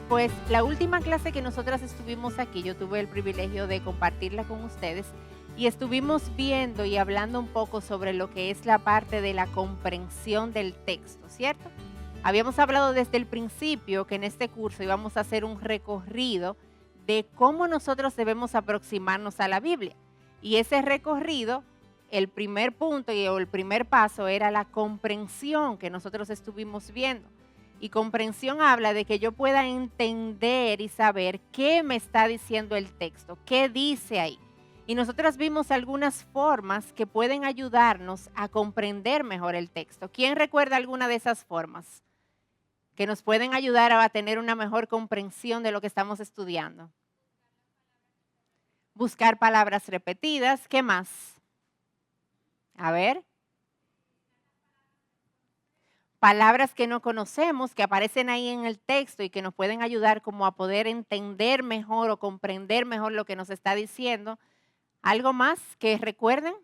Pues la última clase que nosotras estuvimos aquí, yo tuve el privilegio de compartirla con ustedes y estuvimos viendo y hablando un poco sobre lo que es la parte de la comprensión del texto, ¿cierto? Habíamos hablado desde el principio que en este curso íbamos a hacer un recorrido de cómo nosotros debemos aproximarnos a la Biblia. Y ese recorrido, el primer punto o el primer paso era la comprensión que nosotros estuvimos viendo. Y comprensión habla de que yo pueda entender y saber qué me está diciendo el texto, qué dice ahí. Y nosotras vimos algunas formas que pueden ayudarnos a comprender mejor el texto. ¿Quién recuerda alguna de esas formas que nos pueden ayudar a tener una mejor comprensión de lo que estamos estudiando? Buscar palabras repetidas. ¿Qué más? A ver. Palabras que no conocemos, que aparecen ahí en el texto y que nos pueden ayudar como a poder entender mejor o comprender mejor lo que nos está diciendo. ¿Algo más que recuerden?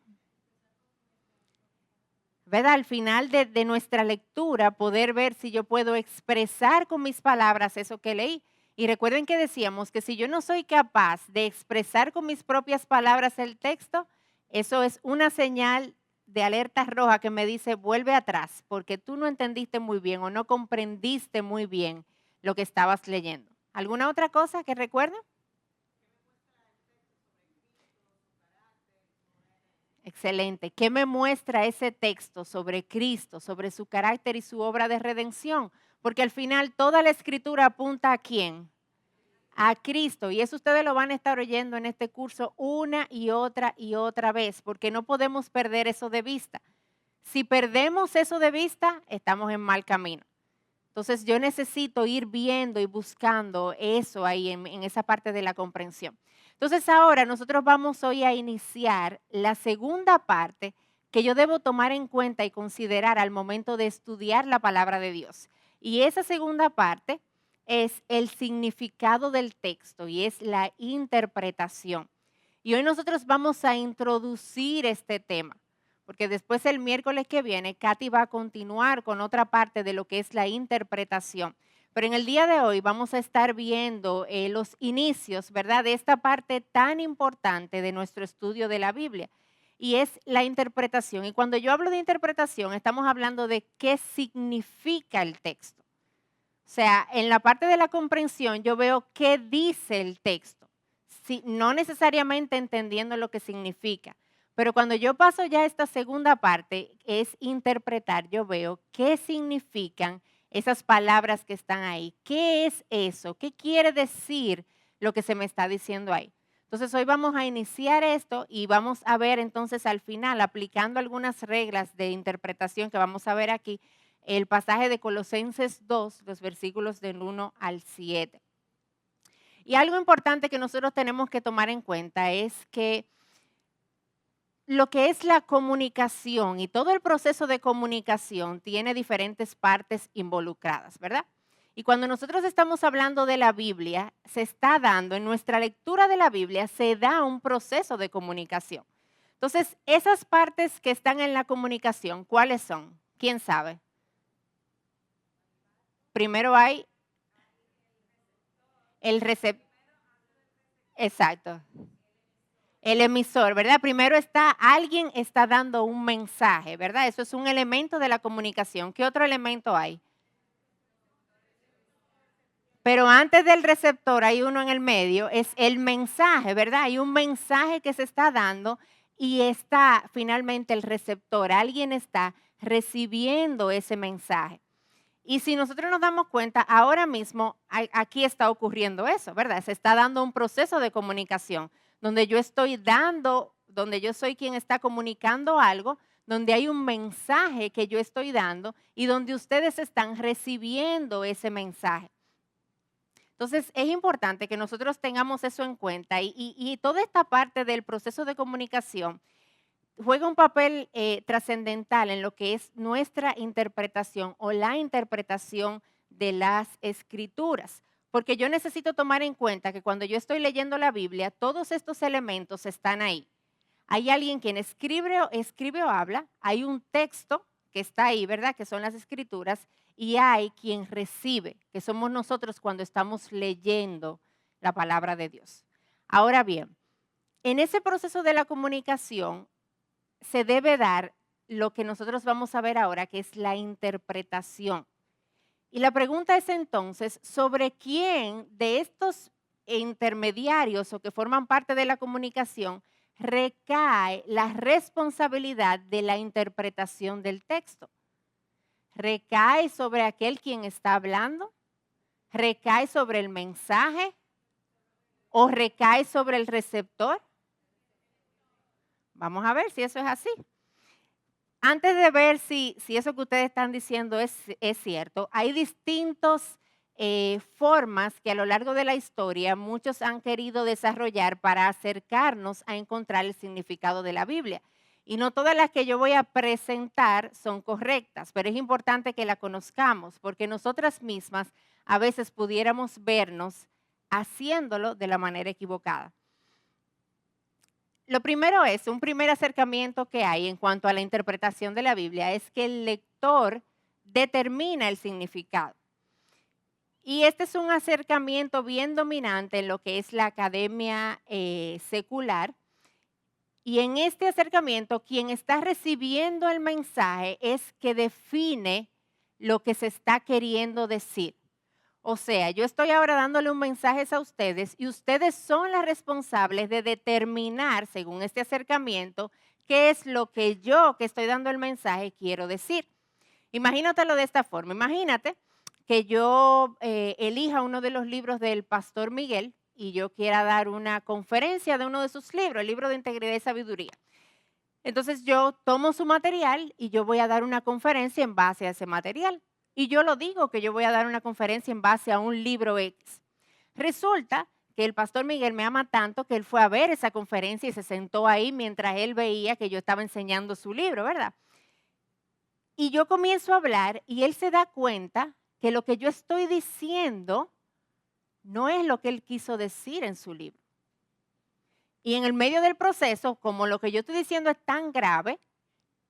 ¿Verdad? Al final de nuestra lectura, poder ver si yo puedo expresar con mis palabras eso que leí. Y recuerden que decíamos que si yo no soy capaz de expresar con mis propias palabras el texto, eso es una señal de alerta roja que me dice vuelve atrás, porque tú no entendiste muy bien o no comprendiste muy bien lo que estabas leyendo. ¿Alguna otra cosa que recuerden? Excelente. ¿Qué me muestra ese texto sobre Cristo, sobre su carácter y su obra de redención? Porque al final toda la escritura apunta ¿a quién? A Cristo. Y eso ustedes lo van a estar oyendo en este curso una y otra vez, porque no podemos perder eso de vista. Si perdemos eso de vista, estamos en mal camino. Entonces yo necesito ir viendo y buscando eso ahí en esa parte de la comprensión. Entonces ahora nosotros vamos hoy a iniciar la segunda parte que yo debo tomar en cuenta y considerar al momento de estudiar la palabra de Dios. Y esa segunda parte es el significado del texto y es la interpretación. Y hoy nosotros vamos a introducir este tema. Porque después el miércoles que viene, Katy va a continuar con otra parte de lo que es la interpretación. Pero en el día de hoy vamos a estar viendo los inicios, ¿verdad? De esta parte tan importante de nuestro estudio de la Biblia. Y es la interpretación. Y cuando yo hablo de interpretación, estamos hablando de qué significa el texto. O sea, en la parte de la comprensión yo veo qué dice el texto. No necesariamente entendiendo lo que significa. Pero cuando yo paso ya a esta segunda parte, es interpretar, yo veo qué significan esas palabras que están ahí. ¿Qué es eso? ¿Qué quiere decir lo que se me está diciendo ahí? Entonces hoy vamos a iniciar esto y vamos a ver entonces al final, aplicando algunas reglas de interpretación que vamos a ver aquí, el pasaje de Colosenses 2, los versículos del 1 al 7. Y algo importante que nosotros tenemos que tomar en cuenta es que lo que es la comunicación y todo el proceso de comunicación tiene diferentes partes involucradas, ¿verdad? Y cuando nosotros estamos hablando de la Biblia, se está dando, en nuestra lectura de la Biblia, se da un proceso de comunicación. Entonces, esas partes que están en la comunicación, ¿cuáles son? ¿Quién sabe? Primero hay el receptor. Exacto. El emisor, ¿verdad? Primero alguien está dando un mensaje, ¿verdad? Eso es un elemento de la comunicación. ¿Qué otro elemento hay? Pero antes del receptor hay uno en el medio, es el mensaje, ¿verdad? Hay un mensaje que se está dando y está finalmente el receptor. Alguien está recibiendo ese mensaje. Y si nosotros nos damos cuenta, ahora mismo aquí está ocurriendo eso, ¿verdad? Se está dando un proceso de comunicación donde yo estoy dando, donde yo soy quien está comunicando algo, donde hay un mensaje que yo estoy dando y donde ustedes están recibiendo ese mensaje. Entonces, es importante que nosotros tengamos eso en cuenta y toda esta parte del proceso de comunicación juega un papel trascendental en lo que es nuestra interpretación o la interpretación de las escrituras. Porque yo necesito tomar en cuenta que cuando yo estoy leyendo la Biblia, todos estos elementos están ahí. Hay alguien quien escribe o habla, hay un texto que está ahí, ¿verdad? Que son las escrituras, y hay quien recibe, que somos nosotros cuando estamos leyendo la palabra de Dios. Ahora bien, en ese proceso de la comunicación se debe dar lo que nosotros vamos a ver ahora, que es la interpretación. Y la pregunta es entonces, ¿sobre quién de estos intermediarios o que forman parte de la comunicación recae la responsabilidad de la interpretación del texto? ¿Recae sobre aquel quien está hablando? ¿Recae sobre el mensaje? ¿O recae sobre el receptor? Vamos a ver si eso es así. Antes de ver si eso que ustedes están diciendo es cierto, hay distintas formas que a lo largo de la historia muchos han querido desarrollar para acercarnos a encontrar el significado de la Biblia. Y no todas las que yo voy a presentar son correctas, pero es importante que la conozcamos porque nosotras mismas a veces pudiéramos vernos haciéndolo de la manera equivocada. Lo primero es, un primer acercamiento que hay en cuanto a la interpretación de la Biblia es que el lector determina el significado. Y este es un acercamiento bien dominante en lo que es la academia secular. Y en este acercamiento, quien está recibiendo el mensaje es que define lo que se está queriendo decir. O sea, yo estoy ahora dándole un mensaje a ustedes y ustedes son las responsables de determinar, según este acercamiento, qué es lo que yo que estoy dando el mensaje quiero decir. Imagínatelo de esta forma. Imagínate que yo elija uno de los libros del Pastor Miguel y yo quiera dar una conferencia de uno de sus libros, el libro de Integridad y Sabiduría. Entonces yo tomo su material y yo voy a dar una conferencia en base a ese material. Y yo lo digo que yo voy a dar una conferencia en base a un libro X. Resulta que el pastor Miguel me ama tanto que él fue a ver esa conferencia y se sentó ahí mientras él veía que yo estaba enseñando su libro, ¿verdad? Y yo comienzo a hablar y él se da cuenta que lo que yo estoy diciendo no es lo que él quiso decir en su libro. Y en el medio del proceso, como lo que yo estoy diciendo es tan grave,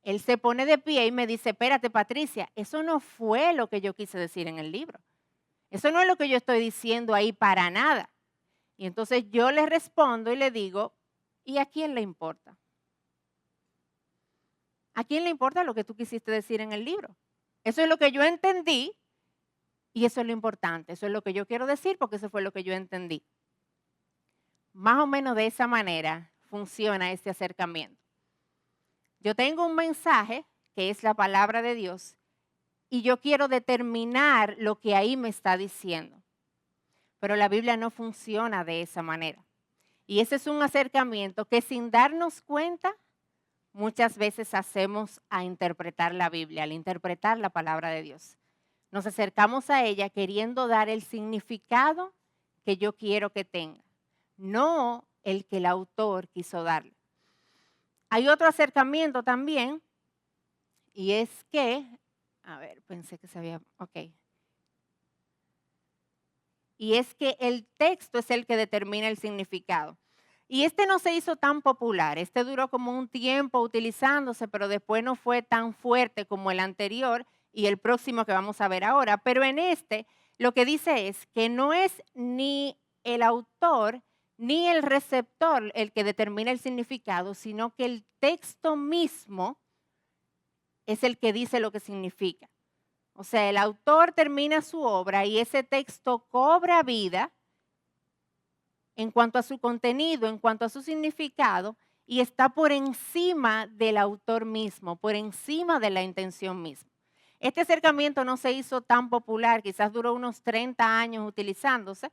él se pone de pie y me dice, espérate Patricia, eso no fue lo que yo quise decir en el libro. Eso no es lo que yo estoy diciendo ahí para nada. Y entonces yo le respondo y le digo, ¿y a quién le importa? ¿A quién le importa lo que tú quisiste decir en el libro? Eso es lo que yo entendí y eso es lo importante. Eso es lo que yo quiero decir porque eso fue lo que yo entendí. Más o menos de esa manera funciona este acercamiento. Yo tengo un mensaje que es la palabra de Dios y yo quiero determinar lo que ahí me está diciendo. Pero la Biblia no funciona de esa manera. Y ese es un acercamiento que sin darnos cuenta muchas veces hacemos a interpretar la Biblia, al interpretar la palabra de Dios. Nos acercamos a ella queriendo dar el significado que yo quiero que tenga, no el que el autor quiso darle. Hay otro acercamiento también y es que, a ver, pensé que se había, ok. Y es que el texto es el que determina el significado. Y este no se hizo tan popular, este duró como un tiempo utilizándose, pero después no fue tan fuerte como el anterior y el próximo que vamos a ver ahora. Pero en este lo que dice es que no es ni el autor ni el receptor el que determina el significado, sino que el texto mismo es el que dice lo que significa. O sea, el autor termina su obra y ese texto cobra vida en cuanto a su contenido, en cuanto a su significado, y está por encima del autor mismo, por encima de la intención misma. Este acercamiento no se hizo tan popular, quizás duró unos 30 años utilizándose,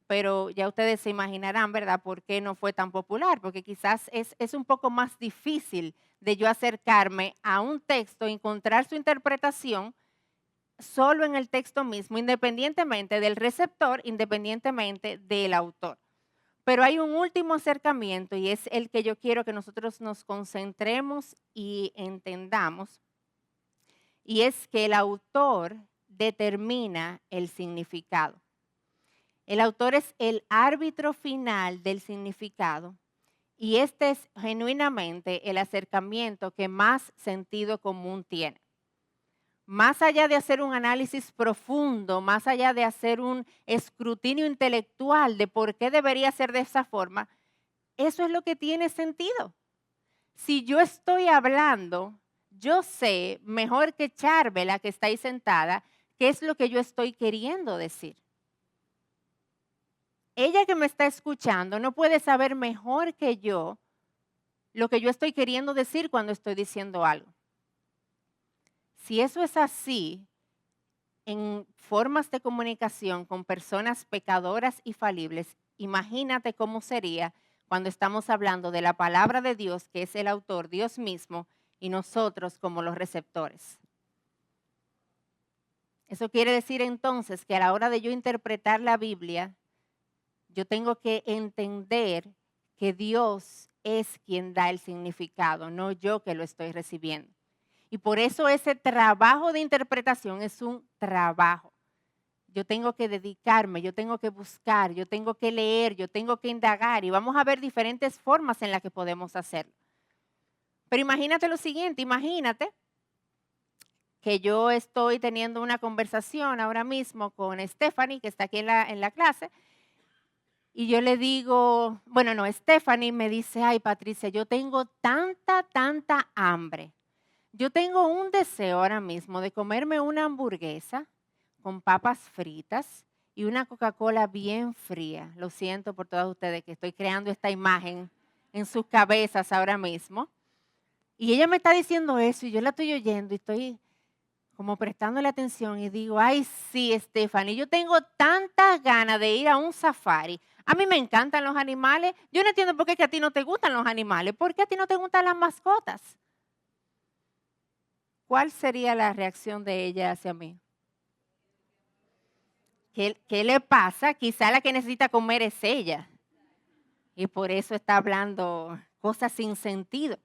pero ya ustedes se imaginarán, ¿verdad?, por qué no fue tan popular, porque quizás es un poco más difícil de yo acercarme a un texto, encontrar su interpretación solo en el texto mismo, independientemente del receptor, independientemente del autor. Pero hay un último acercamiento y es el que yo quiero que nosotros nos concentremos y entendamos. Y es que el autor determina el significado. El autor es el árbitro final del significado y este es genuinamente el acercamiento que más sentido común tiene. más allá de hacer un análisis profundo, más allá de hacer un escrutinio intelectual de por qué debería ser de esa forma, eso es lo que tiene sentido. Si yo estoy hablando, yo sé mejor que Charve, la que está ahí sentada, qué es lo que yo estoy queriendo decir. Ella que me está escuchando no puede saber mejor que yo lo que yo estoy queriendo decir cuando estoy diciendo algo. Si eso es así, en formas de comunicación con personas pecadoras y falibles, imagínate cómo sería cuando estamos hablando de la palabra de Dios, que es el autor, Dios mismo, y nosotros como los receptores. Eso quiere decir entonces que a la hora de yo interpretar la Biblia, yo tengo que entender que Dios es quien da el significado, no yo que lo estoy recibiendo. Y por eso ese trabajo de interpretación es un trabajo. Yo tengo que dedicarme, yo tengo que buscar, yo tengo que leer, yo tengo que indagar y vamos a ver diferentes formas en las que podemos hacerlo. Pero imagínate lo siguiente, imagínate que yo estoy teniendo una conversación ahora mismo con Stephanie, que está aquí en la clase, y yo le digo, bueno, no, Stephanie me dice, ay Patricia, yo tengo tanta hambre. Yo tengo un deseo ahora mismo de comerme una hamburguesa con papas fritas y una Coca-Cola bien fría. Lo siento por todos ustedes que estoy creando esta imagen en sus cabezas ahora mismo. Y ella me está diciendo eso y yo la estoy oyendo y estoy como prestándole atención y digo, ay sí, Stephanie, yo tengo tantas ganas de ir a un safari. A mí me encantan los animales. Yo no entiendo por qué que a ti no te gustan los animales. ¿Por qué a ti no te gustan las mascotas? ¿Cuál sería la reacción de ella hacia mí? ¿Qué le pasa? Quizá la que necesita comer es ella. Y por eso está hablando cosas sin sentido.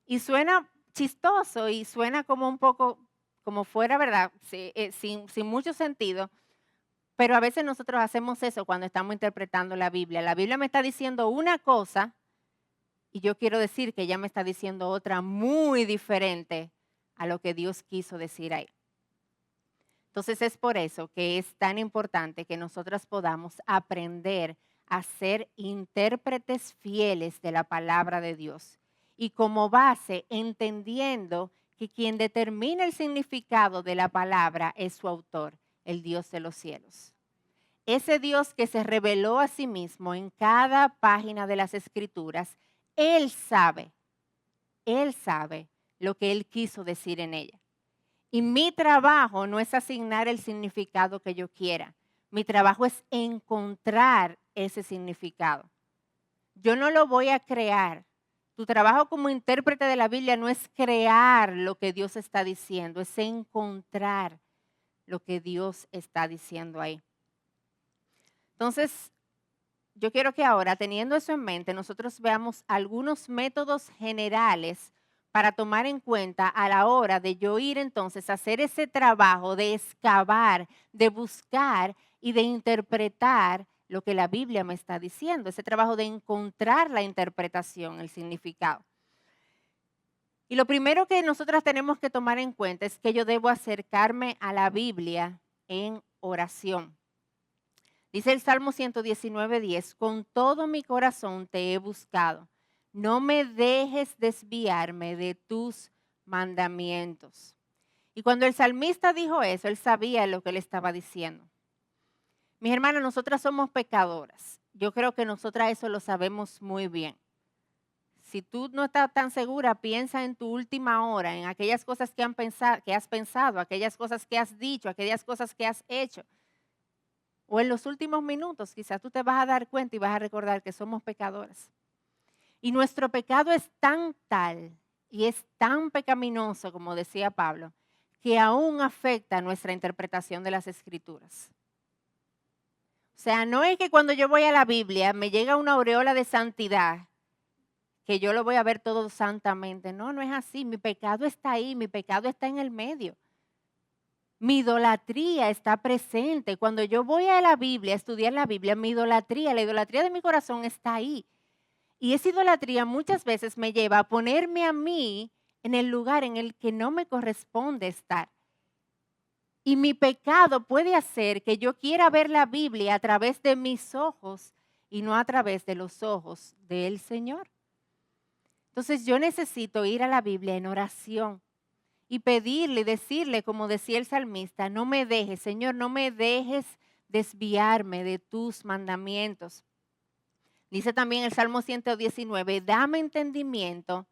Y suena chistoso y suena como un poco, como fuera, ¿verdad? Sin mucho sentido. Pero a veces nosotros hacemos eso cuando estamos interpretando la Biblia. La Biblia me está diciendo una cosa y yo quiero decir que ella me está diciendo otra muy diferente a lo que Dios quiso decir ahí. Entonces es por eso que es tan importante que nosotras podamos aprender a ser intérpretes fieles de la palabra de Dios. Y como base, entendiendo que quien determina el significado de la palabra es su autor, el Dios de los cielos. Ese Dios que se reveló a sí mismo en cada página de las Escrituras, Él sabe lo que Él quiso decir en ella. Y mi trabajo no es asignar el significado que yo quiera. Mi trabajo es encontrar ese significado. Yo no lo voy a crear. Tu trabajo como intérprete de la Biblia no es crear lo que Dios está diciendo, es encontrar lo que Dios está diciendo ahí. Entonces, yo quiero que ahora, teniendo eso en mente, nosotros veamos algunos métodos generales para tomar en cuenta a la hora de yo ir entonces a hacer ese trabajo de excavar, de buscar y de interpretar lo que la Biblia me está diciendo, ese trabajo de encontrar la interpretación, el significado. Y lo primero que nosotras tenemos que tomar en cuenta es que yo debo acercarme a la Biblia en oración. Dice el Salmo 119:10, con todo mi corazón te he buscado. No me dejes desviarme de tus mandamientos. Y cuando el salmista dijo eso, él sabía lo que él estaba diciendo. Mis hermanos, nosotras somos pecadoras. Yo creo que nosotras eso lo sabemos muy bien. Si tú no estás tan segura, piensa en tu última hora, en aquellas cosas que has pensado, aquellas cosas que has dicho, aquellas cosas que has hecho. O en los últimos minutos, quizás tú te vas a dar cuenta y vas a recordar que somos pecadoras. Y nuestro pecado es tan tal y es tan pecaminoso, como decía Pablo, que aún afecta nuestra interpretación de las Escrituras. O sea, no es que cuando yo voy a la Biblia me llega una aureola de santidad, que yo lo voy a ver todo santamente. No, no es así. Mi pecado está ahí, mi pecado está en el medio. Mi idolatría está presente. Cuando yo voy a la Biblia, a estudiar la Biblia, la idolatría de mi corazón está ahí. Y esa idolatría muchas veces me lleva a ponerme a mí en el lugar en el que no me corresponde estar. Y mi pecado puede hacer que yo quiera ver la Biblia a través de mis ojos y no a través de los ojos del Señor. Entonces yo necesito ir a la Biblia en oración y pedirle, decirle, como decía el salmista, no me dejes, Señor, no me dejes desviarme de tus mandamientos. Dice también el Salmo 119, dame entendimiento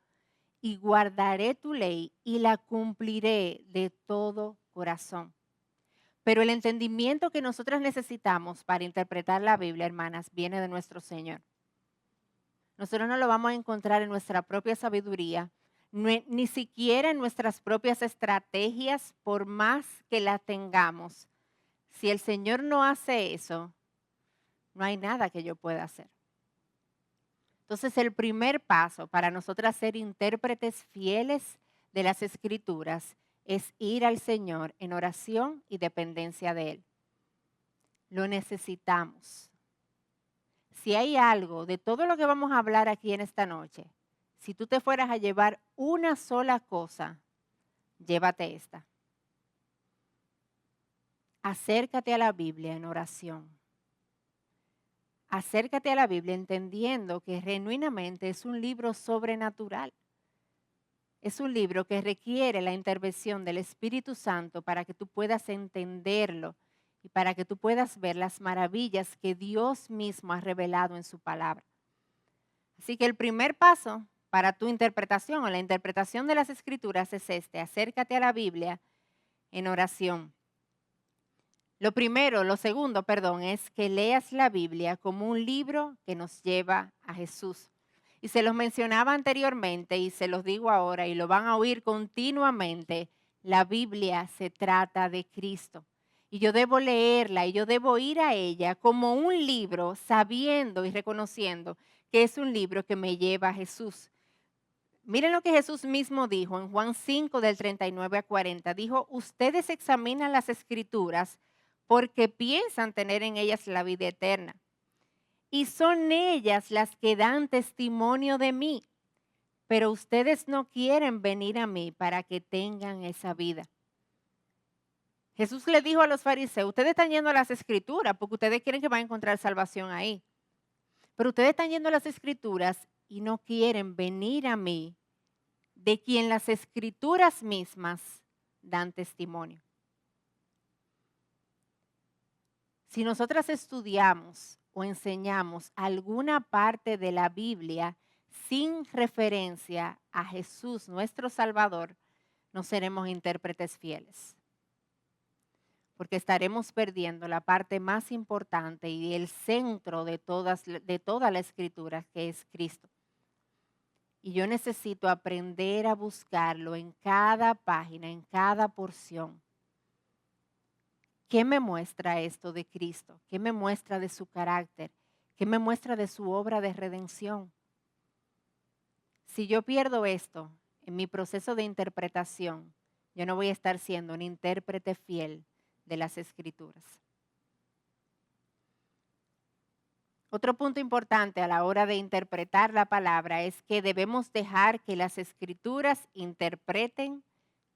y guardaré tu ley y la cumpliré de todo corazón. Pero el entendimiento que nosotras necesitamos para interpretar la Biblia, hermanas, viene de nuestro Señor. Nosotros no lo vamos a encontrar en nuestra propia sabiduría, ni siquiera en nuestras propias estrategias, por más que las tengamos. Si el Señor no hace eso, no hay nada que yo pueda hacer. Entonces, el primer paso para nosotras ser intérpretes fieles de las Escrituras es ir al Señor en oración y dependencia de Él. Lo necesitamos. Si hay algo de todo lo que vamos a hablar aquí en esta noche, si tú te fueras a llevar una sola cosa, llévate esta. Acércate a la Biblia en oración. Acércate a la Biblia entendiendo que genuinamente es un libro sobrenatural. Es un libro que requiere la intervención del Espíritu Santo para que tú puedas entenderlo y para que tú puedas ver las maravillas que Dios mismo ha revelado en su palabra. Así que el primer paso para tu interpretación o la interpretación de las Escrituras es este: acércate a la Biblia en oración. Lo segundo, es que leas la Biblia como un libro que nos lleva a Jesús. Y se los mencionaba anteriormente y se los digo ahora y lo van a oír continuamente. La Biblia se trata de Cristo. Y yo debo leerla y yo debo ir a ella como un libro, sabiendo y reconociendo que es un libro que me lleva a Jesús. Miren lo que Jesús mismo dijo en Juan 5 del 39 a 40. Dijo, ustedes examinan las Escrituras porque piensan tener en ellas la vida eterna. Y son ellas las que dan testimonio de mí. Pero ustedes no quieren venir a mí para que tengan esa vida. Jesús le dijo a los fariseos, ustedes están yendo a las Escrituras porque ustedes quieren que van a encontrar salvación ahí. Pero ustedes están yendo a las Escrituras y no quieren venir a mí, de quien las Escrituras mismas dan testimonio. Si nosotras estudiamos o enseñamos alguna parte de la Biblia sin referencia a Jesús, nuestro Salvador, no seremos intérpretes fieles. Porque estaremos perdiendo la parte más importante y el centro de toda la Escritura, que es Cristo. Y yo necesito aprender a buscarlo en cada página, en cada porción. ¿Qué me muestra esto de Cristo? ¿Qué me muestra de su carácter? ¿Qué me muestra de su obra de redención? Si yo pierdo esto en mi proceso de interpretación, yo no voy a estar siendo un intérprete fiel de las Escrituras. Otro punto importante a la hora de interpretar la palabra es que debemos dejar que las Escrituras interpreten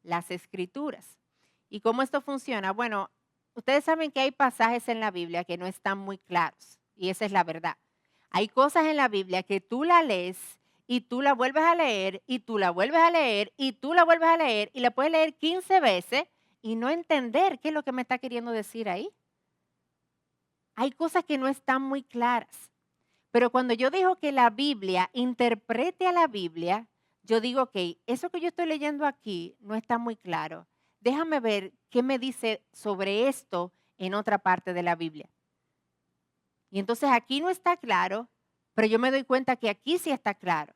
las Escrituras. ¿Y cómo esto funciona? Bueno, ustedes saben que hay pasajes en la Biblia que no están muy claros, y esa es la verdad. Hay cosas en la Biblia que tú la lees y tú la vuelves a leer y tú la vuelves a leer y tú la vuelves a leer y la puedes leer 15 veces y no entender qué es lo que me está queriendo decir ahí. Hay cosas que no están muy claras. Pero cuando yo digo que la Biblia interprete a la Biblia, yo digo, ok, eso que yo estoy leyendo aquí no está muy claro. Déjame ver qué me dice sobre esto en otra parte de la Biblia. Y entonces aquí no está claro, pero yo me doy cuenta que aquí sí está claro.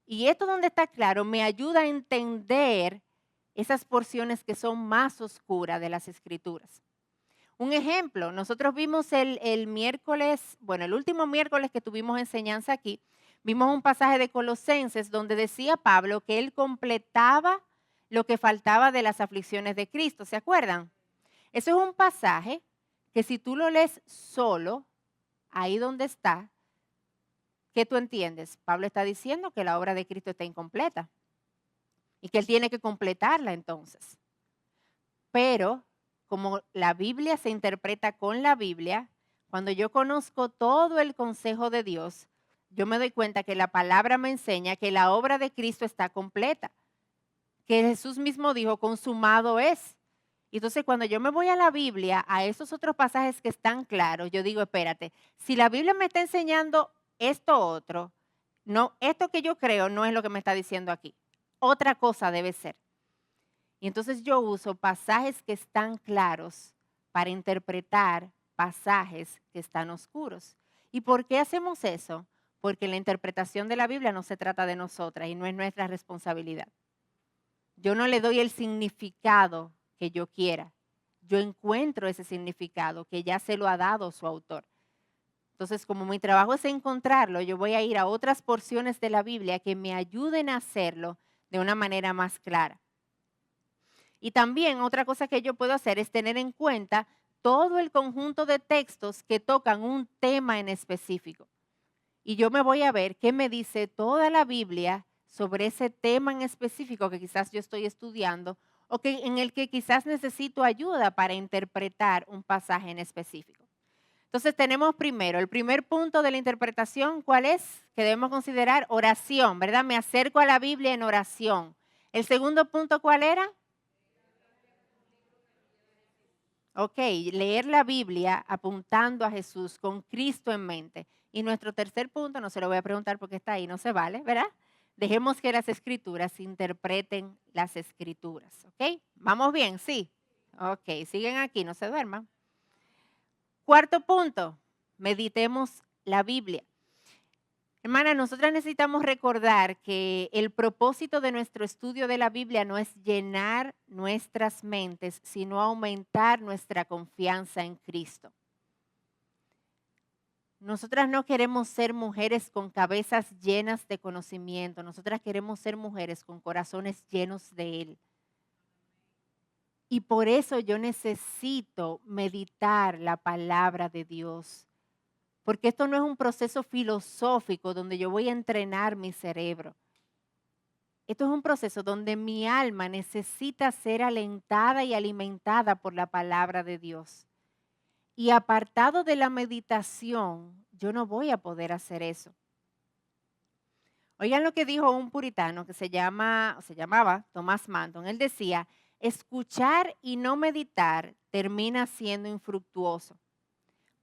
Y esto donde está claro me ayuda a entender esas porciones que son más oscuras de las Escrituras. Un ejemplo, nosotros vimos el miércoles, bueno, el último miércoles que tuvimos enseñanza aquí, vimos un pasaje de Colosenses donde decía Pablo que él completaba lo que faltaba de las aflicciones de Cristo, ¿se acuerdan? Eso es un pasaje que si tú lo lees solo, ahí donde está, ¿qué tú entiendes? Pablo está diciendo que la obra de Cristo está incompleta. y que Él tiene que completarla entonces. Pero como la Biblia se interpreta con la Biblia, cuando yo conozco todo el consejo de Dios, yo me doy cuenta que la palabra me enseña que la obra de Cristo está completa, que Jesús mismo dijo, consumado es. Entonces, cuando yo me voy a la Biblia, a esos otros pasajes que están claros, yo digo, espérate, si la Biblia me está enseñando esto otro, no, esto que yo creo no es lo que me está diciendo aquí. Otra cosa debe ser. Y entonces yo uso pasajes que están claros para interpretar pasajes que están oscuros. ¿Y por qué hacemos eso? Porque la interpretación de la Biblia no se trata de nosotras y no es nuestra responsabilidad. Yo no le doy el significado que yo quiera. Yo encuentro ese significado que ya se lo ha dado su autor. Entonces, como mi trabajo es encontrarlo, yo voy a ir a otras porciones de la Biblia que me ayuden a hacerlo de una manera más clara. Y también otra cosa que yo puedo hacer es tener en cuenta todo el conjunto de textos que tocan un tema en específico. Y yo me voy a ver qué me dice toda la Biblia sobre ese tema en específico que quizás yo estoy estudiando o que, en el que quizás necesito ayuda para interpretar un pasaje en específico. Entonces tenemos primero, el primer punto de la interpretación, ¿cuál es? Que debemos considerar oración, ¿verdad? Me acerco a la Biblia en oración. El segundo punto, ¿cuál era? Ok, leer la Biblia apuntando a Jesús con Cristo en mente. Y nuestro tercer punto, no se lo voy a preguntar porque está ahí, no se vale, ¿verdad? Dejemos que las escrituras interpreten las escrituras, ¿ok? ¿Vamos bien? Sí. Ok, siguen aquí, no se duerman. Cuarto punto, meditemos la Biblia. Hermana, nosotras necesitamos recordar que el propósito de nuestro estudio de la Biblia no es llenar nuestras mentes, sino aumentar nuestra confianza en Cristo. Nosotras no queremos ser mujeres con cabezas llenas de conocimiento, nosotras queremos ser mujeres con corazones llenos de Él. Y por eso yo necesito meditar la palabra de Dios. Porque esto no es un proceso filosófico donde yo voy a entrenar mi cerebro. Esto es un proceso donde mi alma necesita ser alentada y alimentada por la palabra de Dios. Y apartado de la meditación, yo no voy a poder hacer eso. Oigan lo que dijo un puritano que se llamaba Thomas Manton. Él decía, escuchar y no meditar termina siendo infructuoso.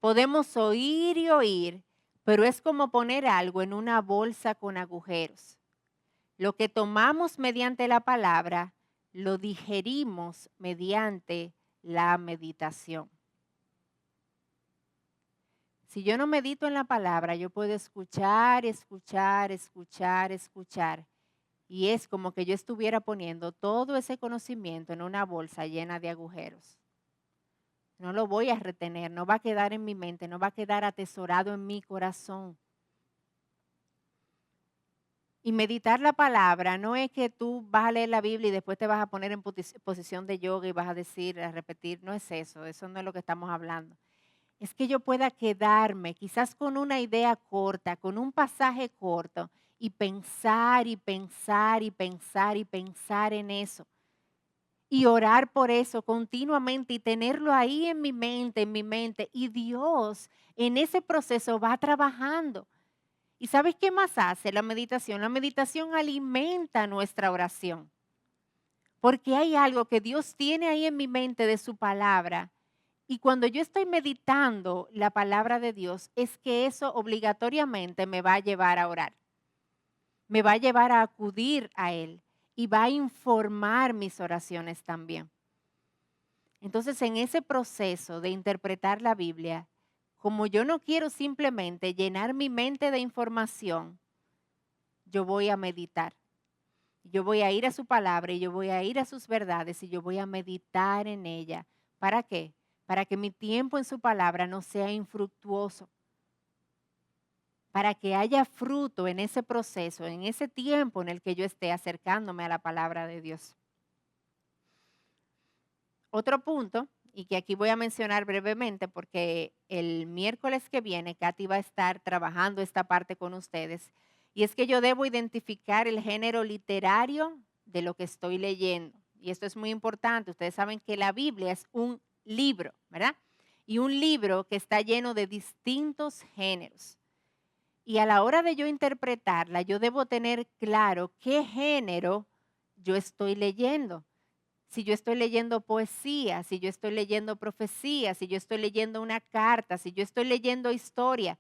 Podemos oír y oír, pero es como poner algo en una bolsa con agujeros. Lo que tomamos mediante la palabra, lo digerimos mediante la meditación. Si yo no medito en la palabra, yo puedo escuchar, escuchar, escuchar, escuchar. Y es como que yo estuviera poniendo todo ese conocimiento en una bolsa llena de agujeros. No lo voy a retener, no va a quedar en mi mente, no va a quedar atesorado en mi corazón. Y meditar la palabra no es que tú vas a leer la Biblia y después te vas a poner en posición de yoga y vas a decir, a repetir, no es eso no es lo que estamos hablando. Es que yo pueda quedarme quizás con una idea corta, con un pasaje corto y pensar y pensar y pensar y pensar en eso. Y orar por eso continuamente y tenerlo ahí en mi mente, en mi mente. Y Dios en ese proceso va trabajando. ¿Y sabes qué más hace la meditación? La meditación alimenta nuestra oración. Porque hay algo que Dios tiene ahí en mi mente de su palabra. Y cuando yo estoy meditando la palabra de Dios, es que eso obligatoriamente me va a llevar a orar. Me va a llevar a acudir a Él y va a informar mis oraciones también. Entonces, en ese proceso de interpretar la Biblia, como yo no quiero simplemente llenar mi mente de información, yo voy a meditar. Yo voy a ir a su palabra y yo voy a ir a sus verdades y yo voy a meditar en ella. ¿Para qué? Para que mi tiempo en su palabra no sea infructuoso. Para que haya fruto en ese proceso, en ese tiempo en el que yo esté acercándome a la palabra de Dios. Otro punto, y que aquí voy a mencionar brevemente porque el miércoles que viene Katy va a estar trabajando esta parte con ustedes, y es que yo debo identificar el género literario de lo que estoy leyendo. Y esto es muy importante. Ustedes saben que la Biblia es un libro, ¿verdad? Y un libro que está lleno de distintos géneros. Y a la hora de yo interpretarla, yo debo tener claro qué género yo estoy leyendo. Si yo estoy leyendo poesía, si yo estoy leyendo profecía, si yo estoy leyendo una carta, si yo estoy leyendo historia,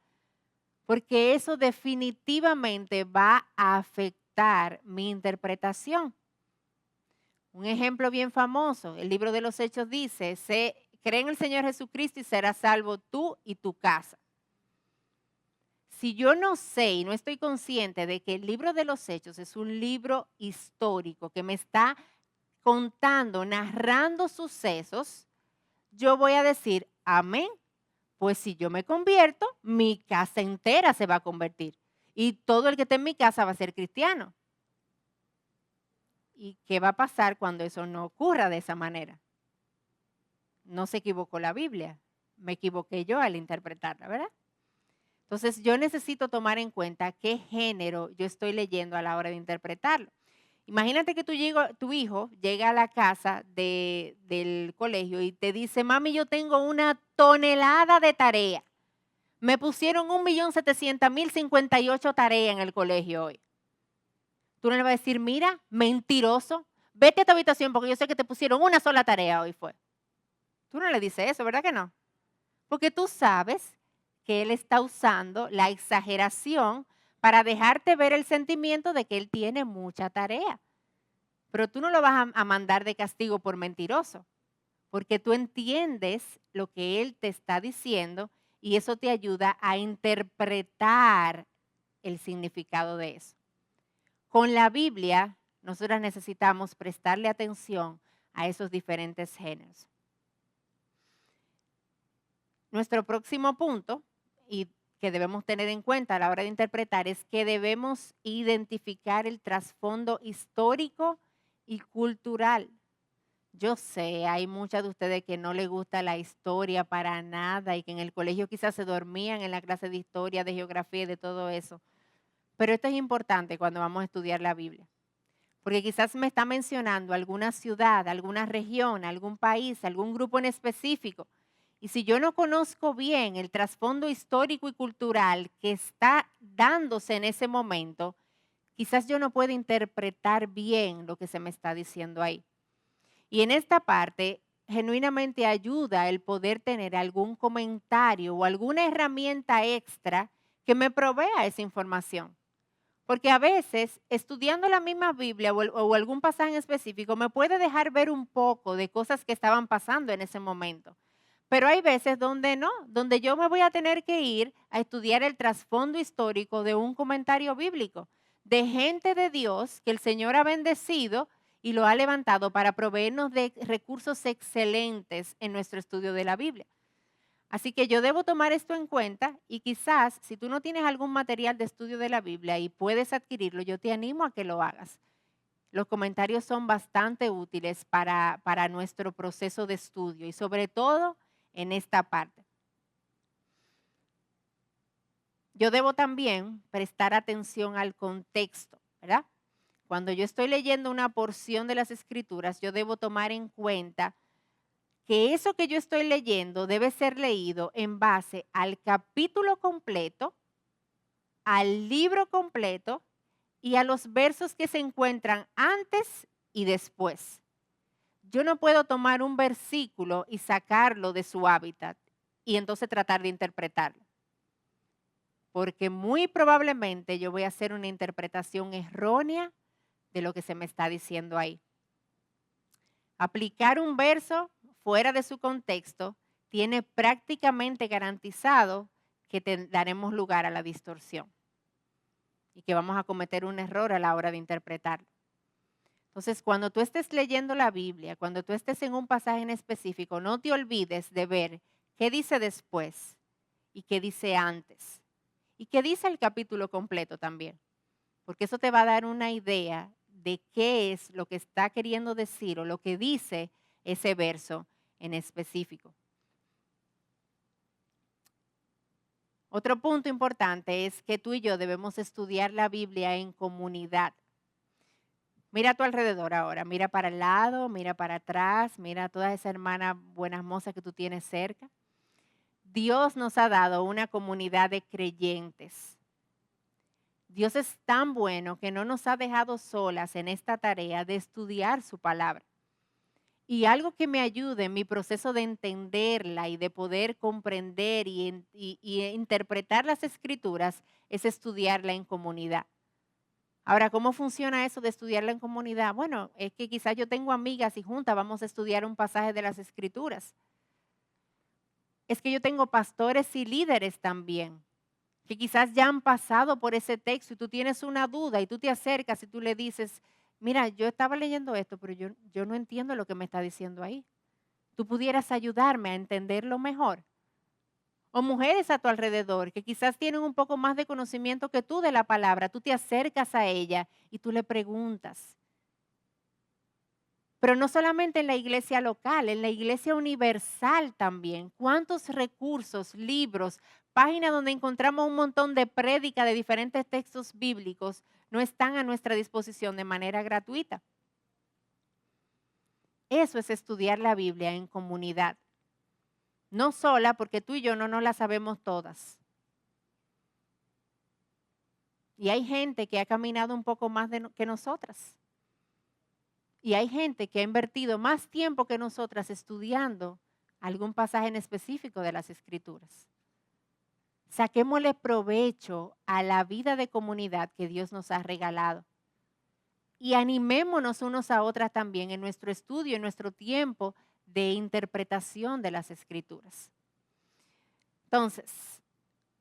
porque eso definitivamente va a afectar mi interpretación. Un ejemplo bien famoso, el libro de los Hechos dice, cree en el Señor Jesucristo y serás salvo tú y tu casa. Si yo no sé y no estoy consciente de que el libro de los Hechos es un libro histórico que me está contando, narrando sucesos, yo voy a decir, amén, pues si yo me convierto, mi casa entera se va a convertir y todo el que esté en mi casa va a ser cristiano. ¿Y qué va a pasar cuando eso no ocurra de esa manera? No se equivocó la Biblia, me equivoqué yo al interpretarla, ¿verdad? Entonces yo necesito tomar en cuenta qué género yo estoy leyendo a la hora de interpretarlo. Imagínate que tu hijo llega a la casa del colegio y te dice, mami, yo tengo una tonelada de tarea. Me pusieron 1.700.058 tareas en el colegio hoy. Tú no le vas a decir, mira, mentiroso, vete a tu habitación porque yo sé que te pusieron una sola tarea hoy fue. Tú no le dices eso, ¿verdad que no? Porque tú sabes que él está usando la exageración para dejarte ver el sentimiento de que él tiene mucha tarea. Pero tú no lo vas a mandar de castigo por mentiroso, porque tú entiendes lo que él te está diciendo y eso te ayuda a interpretar el significado de eso. Con la Biblia, nosotras necesitamos prestarle atención a esos diferentes géneros. Nuestro próximo punto, y que debemos tener en cuenta a la hora de interpretar, es que debemos identificar el trasfondo histórico y cultural. Yo sé, hay muchas de ustedes que no les gusta la historia para nada y que en el colegio quizás se dormían en la clase de historia, de geografía y de todo eso. Pero esto es importante cuando vamos a estudiar la Biblia. Porque quizás me está mencionando alguna ciudad, alguna región, algún país, algún grupo en específico. Y si yo no conozco bien el trasfondo histórico y cultural que está dándose en ese momento, quizás yo no pueda interpretar bien lo que se me está diciendo ahí. Y en esta parte, genuinamente ayuda el poder tener algún comentario o alguna herramienta extra que me provea esa información. Porque a veces, estudiando la misma Biblia o algún pasaje en específico, me puede dejar ver un poco de cosas que estaban pasando en ese momento. Pero hay veces donde no, donde yo me voy a tener que ir a estudiar el trasfondo histórico de un comentario bíblico, de gente de Dios que el Señor ha bendecido y lo ha levantado para proveernos de recursos excelentes en nuestro estudio de la Biblia. Así que yo debo tomar esto en cuenta y quizás si tú no tienes algún material de estudio de la Biblia y puedes adquirirlo, yo te animo a que lo hagas. Los comentarios son bastante útiles para nuestro proceso de estudio y sobre todo en esta parte. Yo debo también prestar atención al contexto, ¿verdad? Cuando yo estoy leyendo una porción de las Escrituras, yo debo tomar en cuenta que eso que yo estoy leyendo debe ser leído en base al capítulo completo, al libro completo y a los versos que se encuentran antes y después. Yo no puedo tomar un versículo y sacarlo de su hábitat y entonces tratar de interpretarlo. Porque muy probablemente yo voy a hacer una interpretación errónea de lo que se me está diciendo ahí. Aplicar un verso fuera de su contexto tiene prácticamente garantizado que daremos lugar a la distorsión y que vamos a cometer un error a la hora de interpretarlo. Entonces, cuando tú estés leyendo la Biblia, cuando tú estés en un pasaje en específico, no te olvides de ver qué dice después y qué dice antes y qué dice el capítulo completo también, porque eso te va a dar una idea de qué es lo que está queriendo decir o lo que dice ese verso en específico. Otro punto importante es que tú y yo debemos estudiar la Biblia en comunidad. Mira a tu alrededor ahora, mira para el lado, mira para atrás, mira a todas esas hermanas buenas mozas que tú tienes cerca. Dios nos ha dado una comunidad de creyentes. Dios es tan bueno que no nos ha dejado solas en esta tarea de estudiar su palabra. Y algo que me ayude en mi proceso de entenderla y de poder comprender y interpretar las escrituras es estudiarla en comunidad. Ahora, ¿cómo funciona eso de estudiarla en comunidad? Bueno, es que quizás yo tengo amigas y juntas vamos a estudiar un pasaje de las escrituras. Es que yo tengo pastores y líderes también, que quizás ya han pasado por ese texto y tú tienes una duda y tú te acercas y tú le dices, mira, yo estaba leyendo esto, pero yo no entiendo lo que me está diciendo ahí. ¿Tú pudieras ayudarme a entenderlo mejor? O mujeres a tu alrededor que quizás tienen un poco más de conocimiento que tú de la palabra, tú te acercas a ella y tú le preguntas. Pero no solamente en la iglesia local, en la iglesia universal también. ¿Cuántos recursos, libros, páginas donde encontramos un montón de prédica de diferentes textos bíblicos no están a nuestra disposición de manera gratuita? Eso es estudiar la Biblia en comunidad. No sola, porque tú y yo no nos la sabemos todas. Y hay gente que ha caminado un poco más que nosotras. Y hay gente que ha invertido más tiempo que nosotras estudiando algún pasaje en específico de las Escrituras. Saquémosle provecho a la vida de comunidad que Dios nos ha regalado. Y animémonos unos a otras también en nuestro estudio, en nuestro tiempo de interpretación de las Escrituras. Entonces,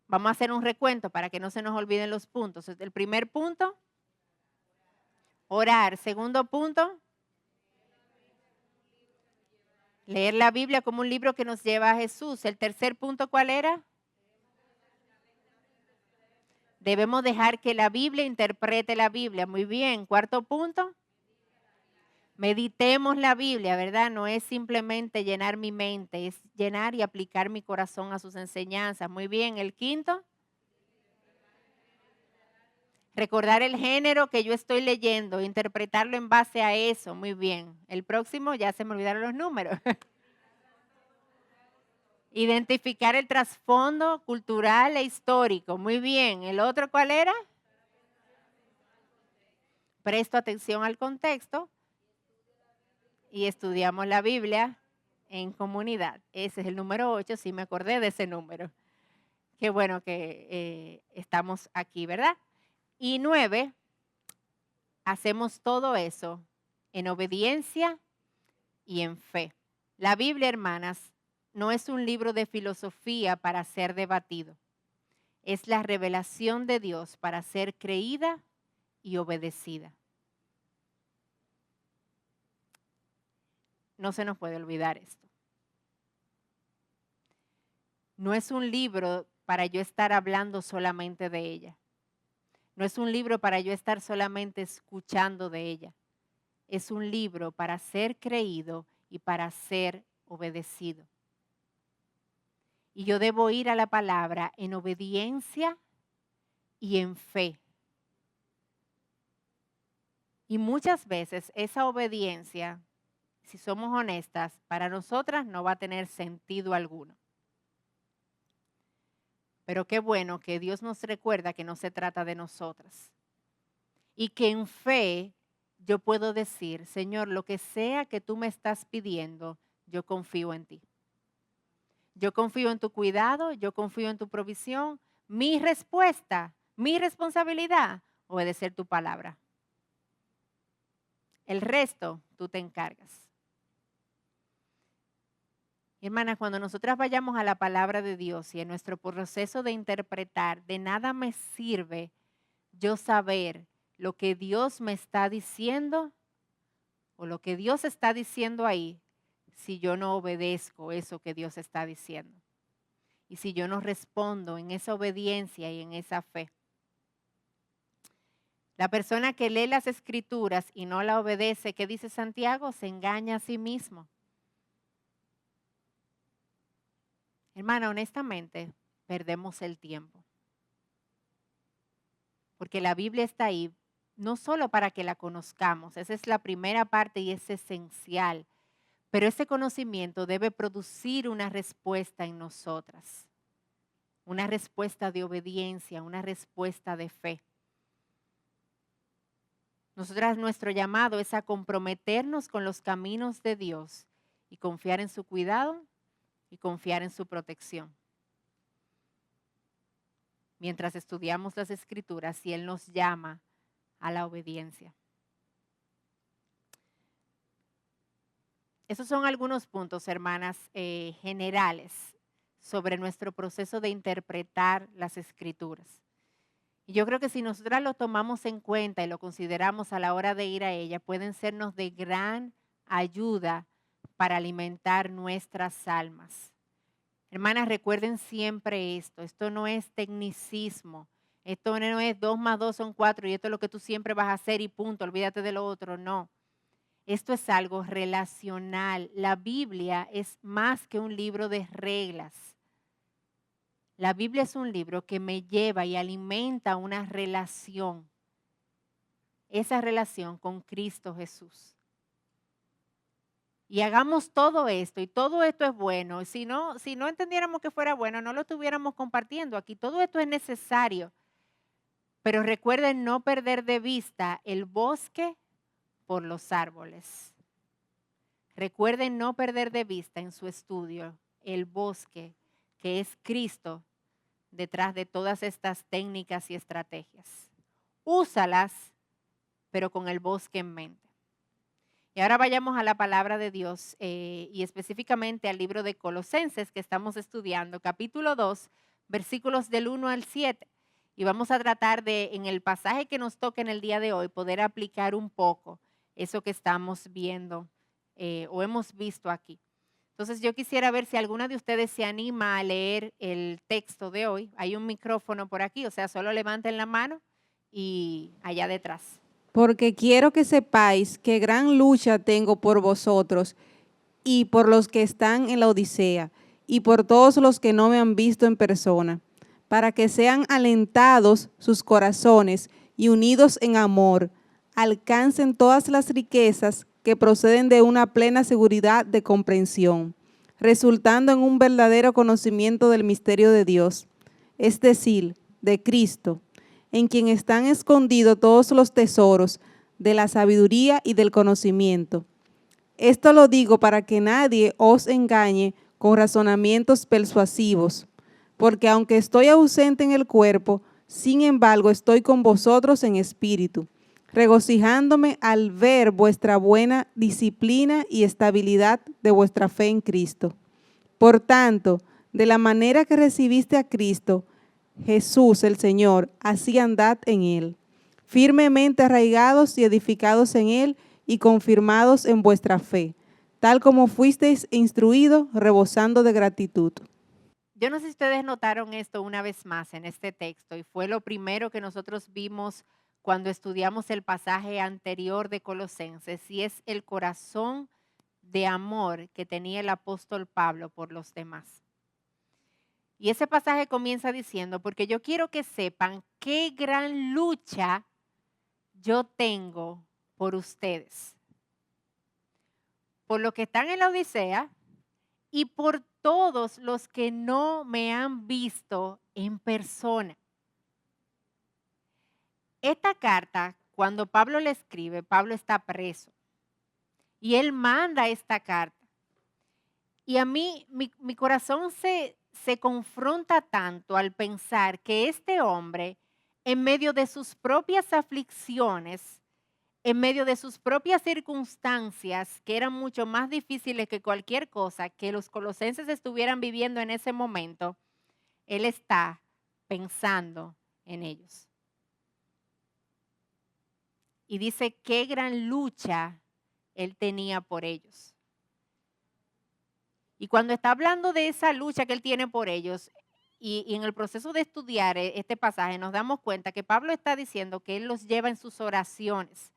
vamos a hacer un recuento para que no se nos olviden los puntos. El primer punto, orar. Segundo punto, leer la Biblia como un libro que nos lleva a Jesús. El tercer punto, ¿cuál era? Debemos dejar que la Biblia interprete la Biblia. Muy bien. Cuarto punto. Meditemos la Biblia, ¿verdad? No es simplemente llenar mi mente, es llenar y aplicar mi corazón a sus enseñanzas. Muy bien. El quinto. Recordar el género que yo estoy leyendo, interpretarlo en base a eso. Muy bien. El próximo, ya se me olvidaron los números. Identificar el trasfondo cultural e histórico. Muy bien. ¿El otro cuál era? Presto atención al contexto y estudiamos la Biblia en comunidad. Ese es el número 8, sí me acordé de ese número. Qué bueno que estamos aquí, ¿verdad? Y 9, hacemos todo eso en obediencia y en fe. La Biblia, hermanas, no es un libro de filosofía para ser debatido. Es la revelación de Dios para ser creída y obedecida. No se nos puede olvidar esto. No es un libro para yo estar hablando solamente de ella. No es un libro para yo estar solamente escuchando de ella. Es un libro para ser creído y para ser obedecido. Y yo debo ir a la palabra en obediencia y en fe. Y muchas veces esa obediencia, si somos honestas, para nosotras no va a tener sentido alguno. Pero qué bueno que Dios nos recuerda que no se trata de nosotras. Y que en fe yo puedo decir, Señor, lo que sea que tú me estás pidiendo, yo confío en ti. Yo confío en tu cuidado, yo confío en tu provisión. Mi respuesta, mi responsabilidad, obedecer tu palabra. El resto tú te encargas. Hermanas, cuando nosotras vayamos a la palabra de Dios y en nuestro proceso de interpretar, de nada me sirve yo saber lo que Dios me está diciendo o lo que Dios está diciendo ahí si yo no obedezco eso que Dios está diciendo. Y si yo no respondo en esa obediencia y en esa fe. La persona que lee las escrituras y no la obedece, ¿qué dice Santiago? Se engaña a sí mismo. Hermana, honestamente, perdemos el tiempo. Porque la Biblia está ahí no solo para que la conozcamos, esa es la primera parte y es esencial, pero ese conocimiento debe producir una respuesta en nosotras, una respuesta de obediencia, una respuesta de fe. Nosotras, nuestro llamado es a comprometernos con los caminos de Dios y confiar en su cuidado y confiar en su protección. Mientras estudiamos las Escrituras y Él nos llama a la obediencia. Esos son algunos puntos, hermanas, generales sobre nuestro proceso de interpretar las Escrituras. Y yo creo que si nosotras lo tomamos en cuenta y lo consideramos a la hora de ir a ella, pueden sernos de gran ayuda para alimentar nuestras almas. Hermanas, recuerden siempre esto no es tecnicismo, esto no es 2 más 2 son 4 y esto es lo que tú siempre vas a hacer y punto, olvídate de lo otro, no. Esto es algo relacional. La Biblia es más que un libro de reglas. La Biblia es un libro que me lleva y alimenta una relación. Esa relación con Cristo Jesús. Y hagamos todo esto, y todo esto es bueno. Si no entendiéramos que fuera bueno, no lo estuviéramos compartiendo aquí. Todo esto es necesario. Pero recuerden no perder de vista el bosque por los árboles. Recuerden no perder de vista en su estudio el bosque que es Cristo detrás de todas estas técnicas y estrategias. Úsalas, pero con el bosque en mente. Y ahora vayamos a la palabra de Dios y específicamente al libro de Colosenses que estamos estudiando, capítulo 2, versículos del 1 al 7. Y vamos a tratar de, en el pasaje que nos toca en el día de hoy, poder aplicar un poco eso que estamos viendo o hemos visto aquí. Entonces yo quisiera ver si alguna de ustedes se anima a leer el texto de hoy. Hay un micrófono por aquí, o sea, solo levanten la mano y allá detrás. Porque quiero que sepáis que gran lucha tengo por vosotros y por los que están en la Odisea y por todos los que no me han visto en persona, para que sean alentados sus corazones y unidos en amor, alcancen todas las riquezas que proceden de una plena seguridad de comprensión, resultando en un verdadero conocimiento del misterio de Dios, es decir, de Cristo, en quien están escondidos todos los tesoros de la sabiduría y del conocimiento. Esto lo digo para que nadie os engañe con razonamientos persuasivos, porque aunque estoy ausente en el cuerpo, sin embargo estoy con vosotros en espíritu, regocijándome al ver vuestra buena disciplina y estabilidad de vuestra fe en Cristo. Por tanto, de la manera que recibiste a Cristo, Jesús el Señor, así andad en Él, firmemente arraigados y edificados en Él y confirmados en vuestra fe, tal como fuisteis instruidos, rebosando de gratitud. Yo no sé si ustedes notaron esto una vez más en este texto y fue lo primero que nosotros vimos cuando estudiamos el pasaje anterior de Colosenses y es el corazón de amor que tenía el apóstol Pablo por los demás. Y ese pasaje comienza diciendo, porque yo quiero que sepan qué gran lucha yo tengo por ustedes, por los que están en la Odisea y por todos los que no me han visto en persona. Esta carta, cuando Pablo le escribe, Pablo está preso y él manda esta carta. Y a mí, mi corazón se confronta tanto al pensar que este hombre, en medio de sus propias aflicciones, en medio de sus propias circunstancias, que eran mucho más difíciles que cualquier cosa que los colosenses estuvieran viviendo en ese momento, él está pensando en ellos. Y dice qué gran lucha él tenía por ellos. Y cuando está hablando de esa lucha que él tiene por ellos, y en el proceso de estudiar este pasaje nos damos cuenta que Pablo está diciendo que él los lleva en sus oraciones.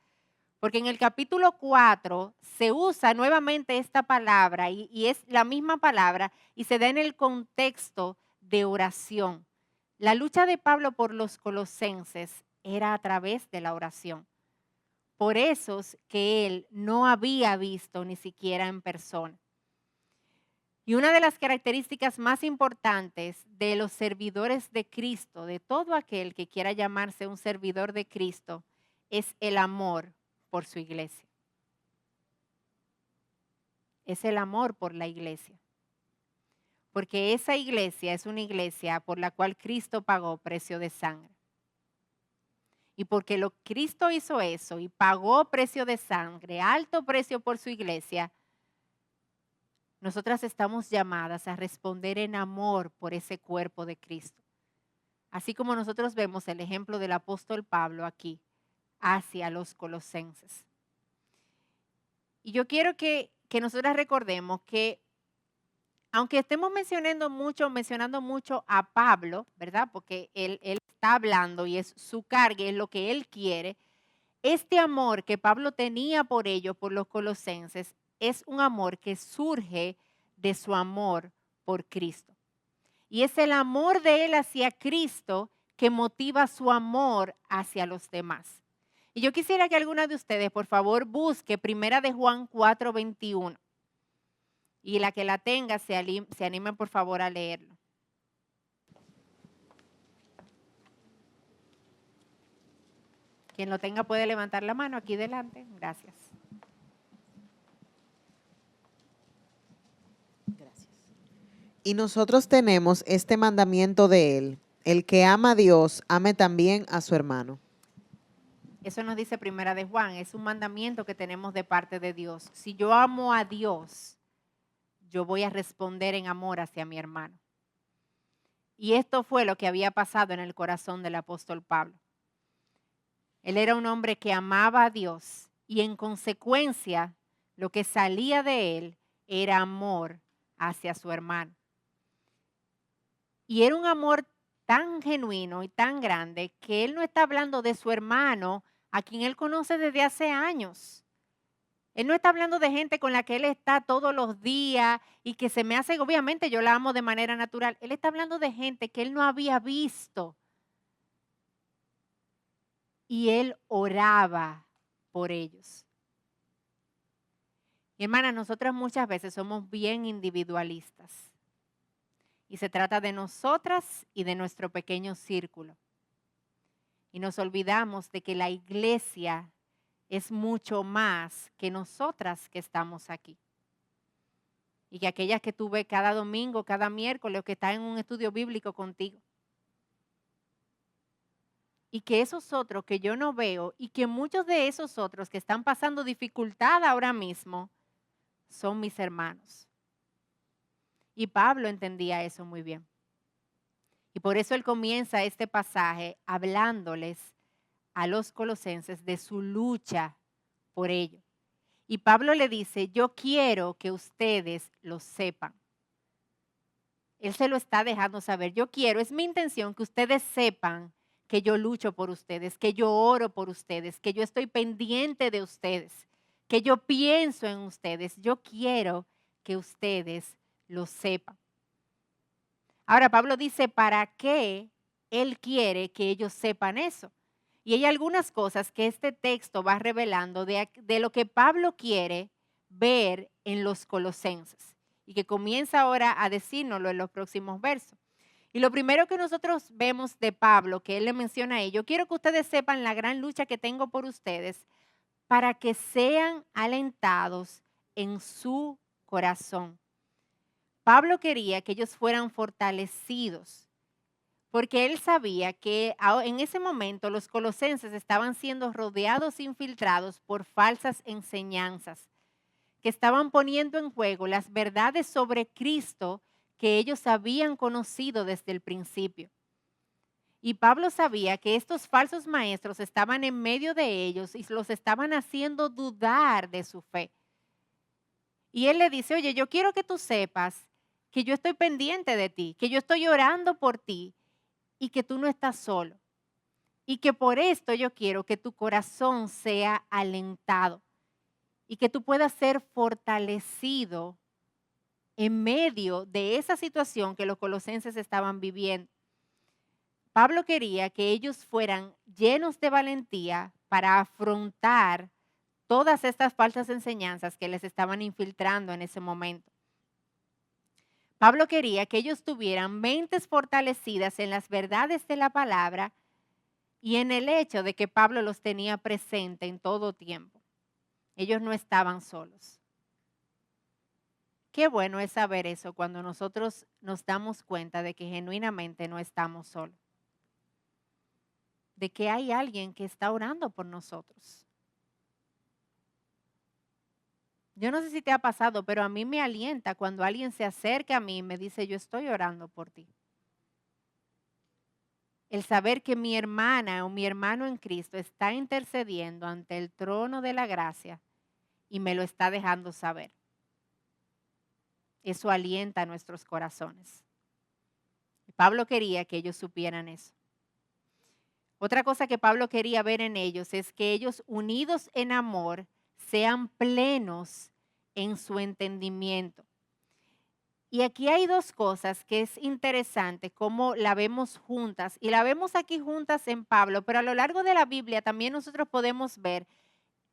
Porque en el capítulo 4 se usa nuevamente esta palabra y es la misma palabra y se da en el contexto de oración. La lucha de Pablo por los colosenses era a través de la oración. por esos que él no había visto ni siquiera en persona. Y una de las características más importantes de los servidores de Cristo, de todo aquel que quiera llamarse un servidor de Cristo, es el amor por su iglesia. Es el amor por la iglesia. Porque esa iglesia es una iglesia por la cual Cristo pagó precio de sangre. Y porque Cristo hizo eso y pagó precio de sangre, alto precio por su iglesia, nosotras estamos llamadas a responder en amor por ese cuerpo de Cristo. Así como nosotros vemos el ejemplo del apóstol Pablo aquí, hacia los colosenses. Y yo quiero que nosotras recordemos que, aunque estemos mencionando mucho a Pablo, ¿verdad? Porque él está hablando y es su carga, es lo que él quiere. Este amor que Pablo tenía por ellos, por los colosenses, es un amor que surge de su amor por Cristo. Y es el amor de él hacia Cristo que motiva su amor hacia los demás. Y yo quisiera que alguna de ustedes, por favor, busque 1 Juan 4:21. Y la que la tenga, se anime por favor a leerlo. Quien lo tenga puede levantar la mano aquí delante. Gracias. Gracias. Y nosotros tenemos este mandamiento de él: el que ama a Dios, ame también a su hermano. Eso nos dice 1 Juan, es un mandamiento que tenemos de parte de Dios. Si yo amo a Dios, yo voy a responder en amor hacia mi hermano. Y esto fue lo que había pasado en el corazón del apóstol Pablo. Él era un hombre que amaba a Dios y en consecuencia lo que salía de él era amor hacia su hermano. Y era un amor tan genuino y tan grande que él no está hablando de su hermano a quien él conoce desde hace años. Él no está hablando de gente con la que él está todos los días y que se me hace, obviamente yo la amo de manera natural. Él está hablando de gente que él no había visto. Y él oraba por ellos. Y hermana, nosotras muchas veces somos bien individualistas. Y se trata de nosotras y de nuestro pequeño círculo. Y nos olvidamos de que la iglesia es mucho más que nosotras que estamos aquí. Y que aquellas que tú ves cada domingo, cada miércoles, o que están en un estudio bíblico contigo. Y que esos otros que yo no veo y que muchos de esos otros que están pasando dificultad ahora mismo son mis hermanos. Y Pablo entendía eso muy bien. Y por eso él comienza este pasaje hablándoles a los colosenses de su lucha por ello. Y Pablo le dice, yo quiero que ustedes lo sepan. Él se lo está dejando saber. Yo quiero, es mi intención que ustedes sepan que yo lucho por ustedes, que yo oro por ustedes, que yo estoy pendiente de ustedes, que yo pienso en ustedes. Yo quiero que ustedes lo sepan. Ahora, Pablo dice, ¿para qué él quiere que ellos sepan eso? Y hay algunas cosas que este texto va revelando de lo que Pablo quiere ver en los colosenses y que comienza ahora a decírnoslo en los próximos versos. Y lo primero que nosotros vemos de Pablo, que él le menciona a ellos, quiero que ustedes sepan la gran lucha que tengo por ustedes para que sean alentados en su corazón. Pablo quería que ellos fueran fortalecidos, porque él sabía que en ese momento los colosenses estaban siendo rodeados e infiltrados por falsas enseñanzas, que estaban poniendo en juego las verdades sobre Cristo que ellos habían conocido desde el principio. Y Pablo sabía que estos falsos maestros estaban en medio de ellos y los estaban haciendo dudar de su fe. Y él le dice, oye, yo quiero que tú sepas que yo estoy pendiente de ti, que yo estoy orando por ti y que tú no estás solo. Y que por esto yo quiero que tu corazón sea alentado y que tú puedas ser fortalecido en medio de esa situación que los colosenses estaban viviendo. Pablo quería que ellos fueran llenos de valentía para afrontar todas estas falsas enseñanzas que les estaban infiltrando en ese momento. Pablo quería que ellos tuvieran mentes fortalecidas en las verdades de la palabra y en el hecho de que Pablo los tenía presente en todo tiempo. Ellos no estaban solos. Qué bueno es saber eso cuando nosotros nos damos cuenta de que genuinamente no estamos solos. De que hay alguien que está orando por nosotros. Yo no sé si te ha pasado, pero a mí me alienta cuando alguien se acerca a mí y me dice, yo estoy orando por ti. El saber que mi hermana o mi hermano en Cristo está intercediendo ante el trono de la gracia y me lo está dejando saber. Eso alienta a nuestros corazones. Pablo quería que ellos supieran eso. Otra cosa que Pablo quería ver en ellos es que ellos, unidos en amor, sean plenos en su entendimiento. Y aquí hay dos cosas que es interesante, cómo la vemos juntas, y la vemos aquí juntas en Pablo, pero a lo largo de la Biblia también nosotros podemos ver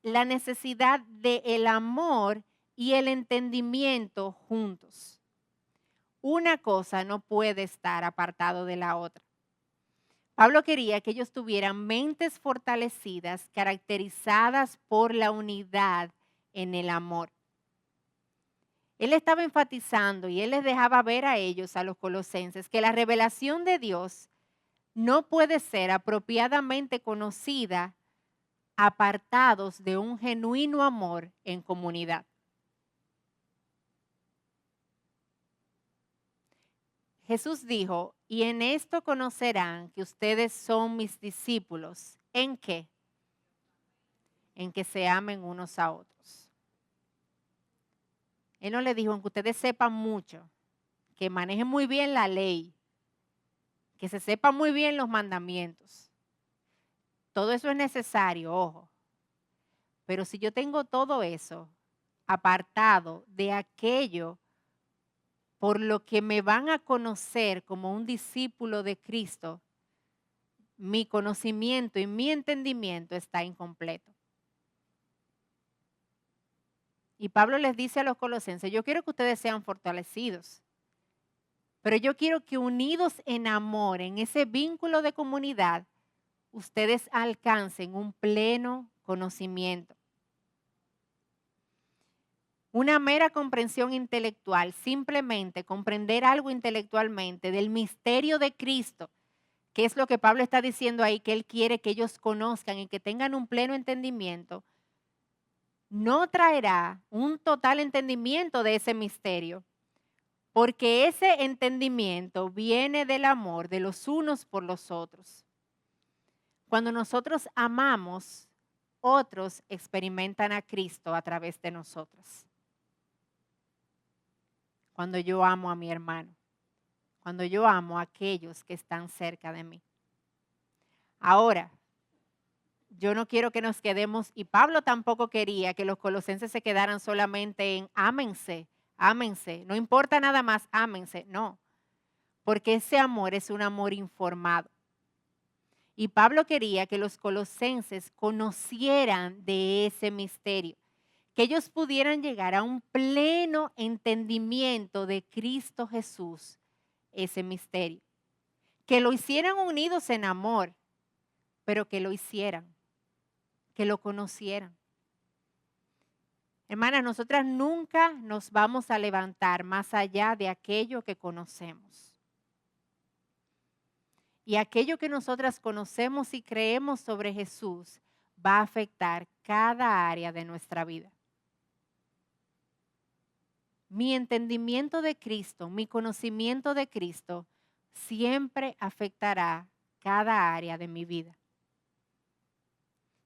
la necesidad del amor y el entendimiento juntos. Una cosa no puede estar apartado de la otra. Pablo quería que ellos tuvieran mentes fortalecidas, caracterizadas por la unidad en el amor. Él estaba enfatizando y él les dejaba ver a ellos, a los colosenses, que la revelación de Dios no puede ser apropiadamente conocida apartados de un genuino amor en comunidad. Jesús dijo, y en esto conocerán que ustedes son mis discípulos. ¿En qué? En que se amen unos a otros. Él no le dijo en que ustedes sepan mucho, que manejen muy bien la ley, que se sepan muy bien los mandamientos. Todo eso es necesario, ojo. Pero si yo tengo todo eso apartado de aquello por lo que me van a conocer como un discípulo de Cristo, mi conocimiento y mi entendimiento está incompleto. Y Pablo les dice a los colosenses, yo quiero que ustedes sean fortalecidos, pero yo quiero que unidos en amor, en ese vínculo de comunidad, ustedes alcancen un pleno conocimiento. Una mera comprensión intelectual, simplemente comprender algo intelectualmente del misterio de Cristo, que es lo que Pablo está diciendo ahí, que él quiere que ellos conozcan y que tengan un pleno entendimiento, no traerá un total entendimiento de ese misterio, porque ese entendimiento viene del amor de los unos por los otros. Cuando nosotros amamos, otros experimentan a Cristo a través de nosotros. Cuando yo amo a mi hermano, cuando yo amo a aquellos que están cerca de mí. Ahora, yo no quiero que nos quedemos, y Pablo tampoco quería que los colosenses se quedaran solamente en ámense, ámense, no importa nada más, ámense, no, porque ese amor es un amor informado. Y Pablo quería que los colosenses conocieran de ese misterio, que ellos pudieran llegar a un pleno entendimiento de Cristo Jesús, ese misterio. Que lo hicieran unidos en amor, pero que lo hicieran, que lo conocieran. Hermanas, nosotras nunca nos vamos a levantar más allá de aquello que conocemos. Y aquello que nosotras conocemos y creemos sobre Jesús va a afectar cada área de nuestra vida. Mi entendimiento de Cristo, mi conocimiento de Cristo, siempre afectará cada área de mi vida.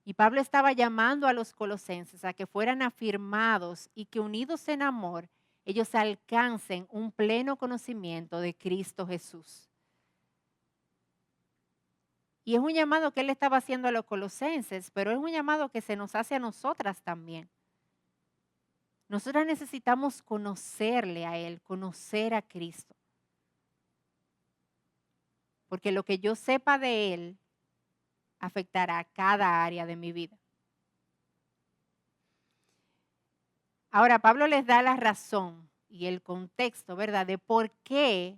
Y Pablo estaba llamando a los colosenses a que fueran afirmados y que unidos en amor, ellos alcancen un pleno conocimiento de Cristo Jesús. Y es un llamado que él estaba haciendo a los colosenses, pero es un llamado que se nos hace a nosotras también. Nosotras necesitamos conocerle a Él, conocer a Cristo. porque lo que yo sepa de Él afectará cada área de mi vida. Ahora, Pablo les da la razón y el contexto, ¿verdad? De por qué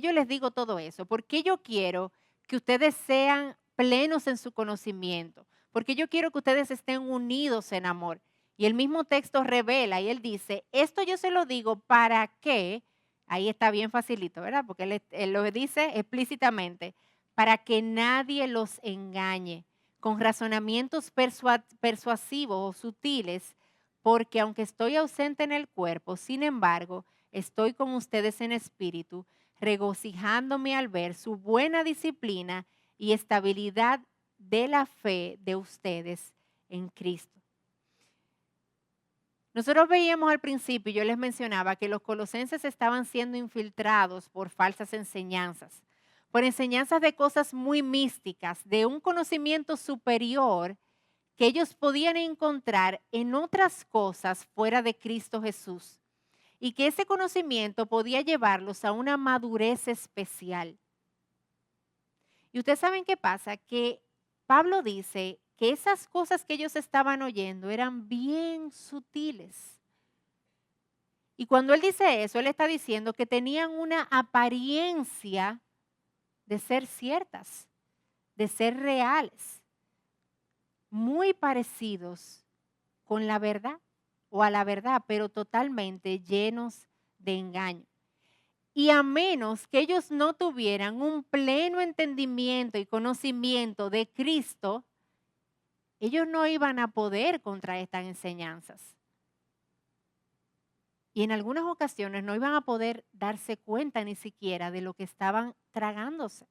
yo les digo todo eso, por qué yo quiero que ustedes sean plenos en su conocimiento, porque yo quiero que ustedes estén unidos en amor. Y el mismo texto revela y él dice, esto yo se lo digo para que, ahí está bien facilito, ¿verdad? Porque él lo dice explícitamente, para que nadie los engañe con razonamientos persuasivos o sutiles, porque aunque estoy ausente en el cuerpo, sin embargo, estoy con ustedes en espíritu, regocijándome al ver su buena disciplina y estabilidad de la fe de ustedes en Cristo. Nosotros veíamos al principio, yo les mencionaba que los colosenses estaban siendo infiltrados por falsas enseñanzas, por enseñanzas de cosas muy místicas, de un conocimiento superior que ellos podían encontrar en otras cosas fuera de Cristo Jesús, y que ese conocimiento podía llevarlos a una madurez especial. Y ustedes saben qué pasa, que Pablo dice que esas cosas que ellos estaban oyendo eran bien sutiles. Y cuando él dice eso, él está diciendo que tenían una apariencia de ser ciertas, de ser reales, muy parecidos con la verdad o a la verdad, pero totalmente llenos de engaño. Y a menos que ellos no tuvieran un pleno entendimiento y conocimiento de Cristo, ellos no iban a poder contra estas enseñanzas. Y en algunas ocasiones no iban a poder darse cuenta ni siquiera de lo que estaban tragándose,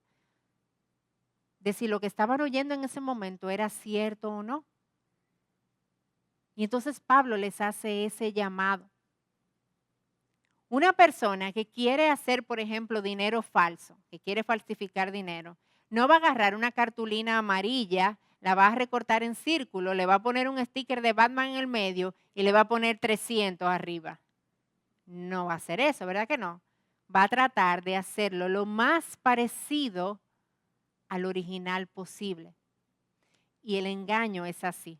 de si lo que estaban oyendo en ese momento era cierto o no. Y entonces Pablo les hace ese llamado. Una persona que quiere hacer, por ejemplo, dinero falso, que quiere falsificar dinero, no va a agarrar una cartulina amarilla, la va a recortar en círculo, le va a poner un sticker de Batman en el medio y le va a poner 300 arriba. No va a hacer eso, ¿verdad que no? Va a tratar de hacerlo lo más parecido al original posible. Y el engaño es así.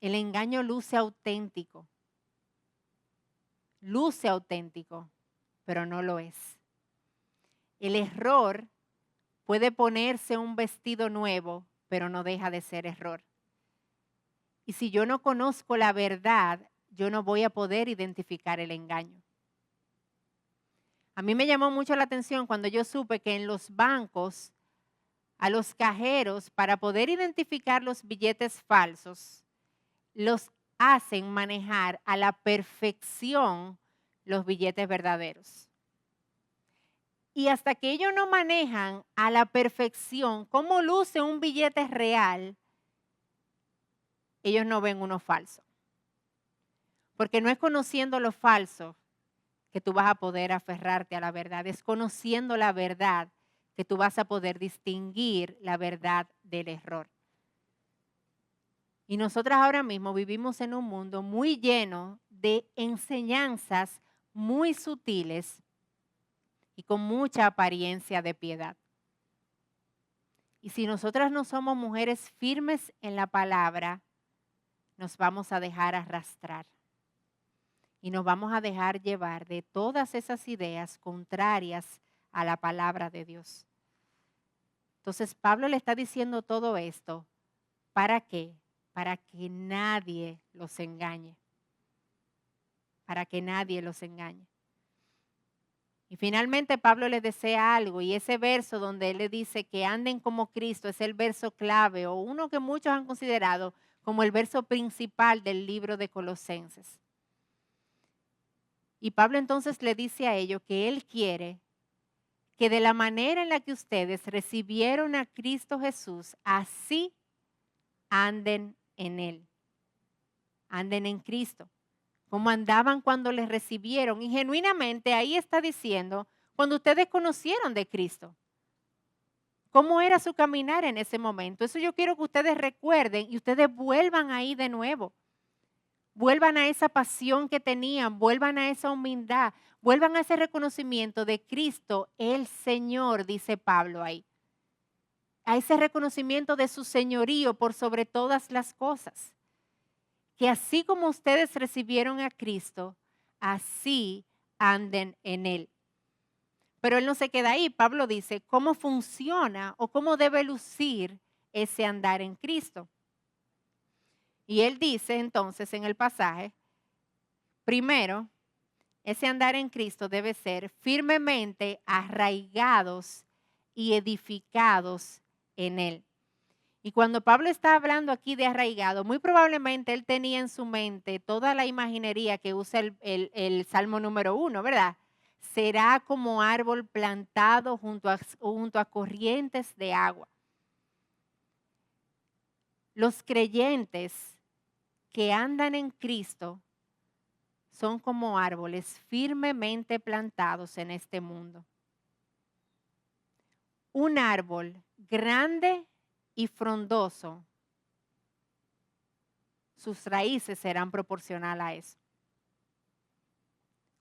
El engaño luce auténtico, pero no lo es. El error puede ponerse un vestido nuevo, pero no deja de ser error. Y si yo no conozco la verdad, yo no voy a poder identificar el engaño. A mí me llamó mucho la atención cuando yo supe que en los bancos, a los cajeros, para poder identificar los billetes falsos, los hacen manejar a la perfección los billetes verdaderos. Y hasta que ellos no manejan a la perfección cómo luce un billete real, ellos no ven uno falso. Porque no es conociendo lo falso que tú vas a poder aferrarte a la verdad, es conociendo la verdad que tú vas a poder distinguir la verdad del error. Y nosotras ahora mismo vivimos en un mundo muy lleno de enseñanzas muy sutiles y con mucha apariencia de piedad. Y si nosotras no somos mujeres firmes en la palabra, nos vamos a dejar arrastrar. Y nos vamos a dejar llevar de todas esas ideas contrarias a la palabra de Dios. Entonces Pablo le está diciendo todo esto. ¿Para qué? Para que nadie los engañe. Para que nadie los engañe. Y finalmente Pablo les desea algo, y ese verso donde él le dice que anden como Cristo es el verso clave, o uno que muchos han considerado como el verso principal del libro de Colosenses. Y Pablo entonces le dice a ellos que él quiere que de la manera en la que ustedes recibieron a Cristo Jesús, así anden en Él. Anden en Cristo, como andaban cuando les recibieron. Y genuinamente ahí está diciendo, cuando ustedes conocieron de Cristo, ¿cómo era su caminar en ese momento? Eso yo quiero que ustedes recuerden y ustedes vuelvan ahí de nuevo. Vuelvan a esa pasión que tenían, vuelvan a esa humildad, vuelvan a ese reconocimiento de Cristo, el Señor, dice Pablo ahí. A ese reconocimiento de su señorío por sobre todas las cosas. Que así como ustedes recibieron a Cristo, así anden en Él. Pero Él no se queda ahí. Pablo dice, ¿cómo funciona o cómo debe lucir ese andar en Cristo? Y Él dice entonces en el pasaje, primero, ese andar en Cristo debe ser firmemente arraigados y edificados en Él. Y cuando Pablo está hablando aquí de arraigado, muy probablemente él tenía en su mente toda la imaginería que usa el Salmo número 1, ¿verdad? Será como árbol plantado junto a corrientes de agua. Los creyentes que andan en Cristo son como árboles firmemente plantados en este mundo. Un árbol grande y frondoso, sus raíces serán proporcionales a eso.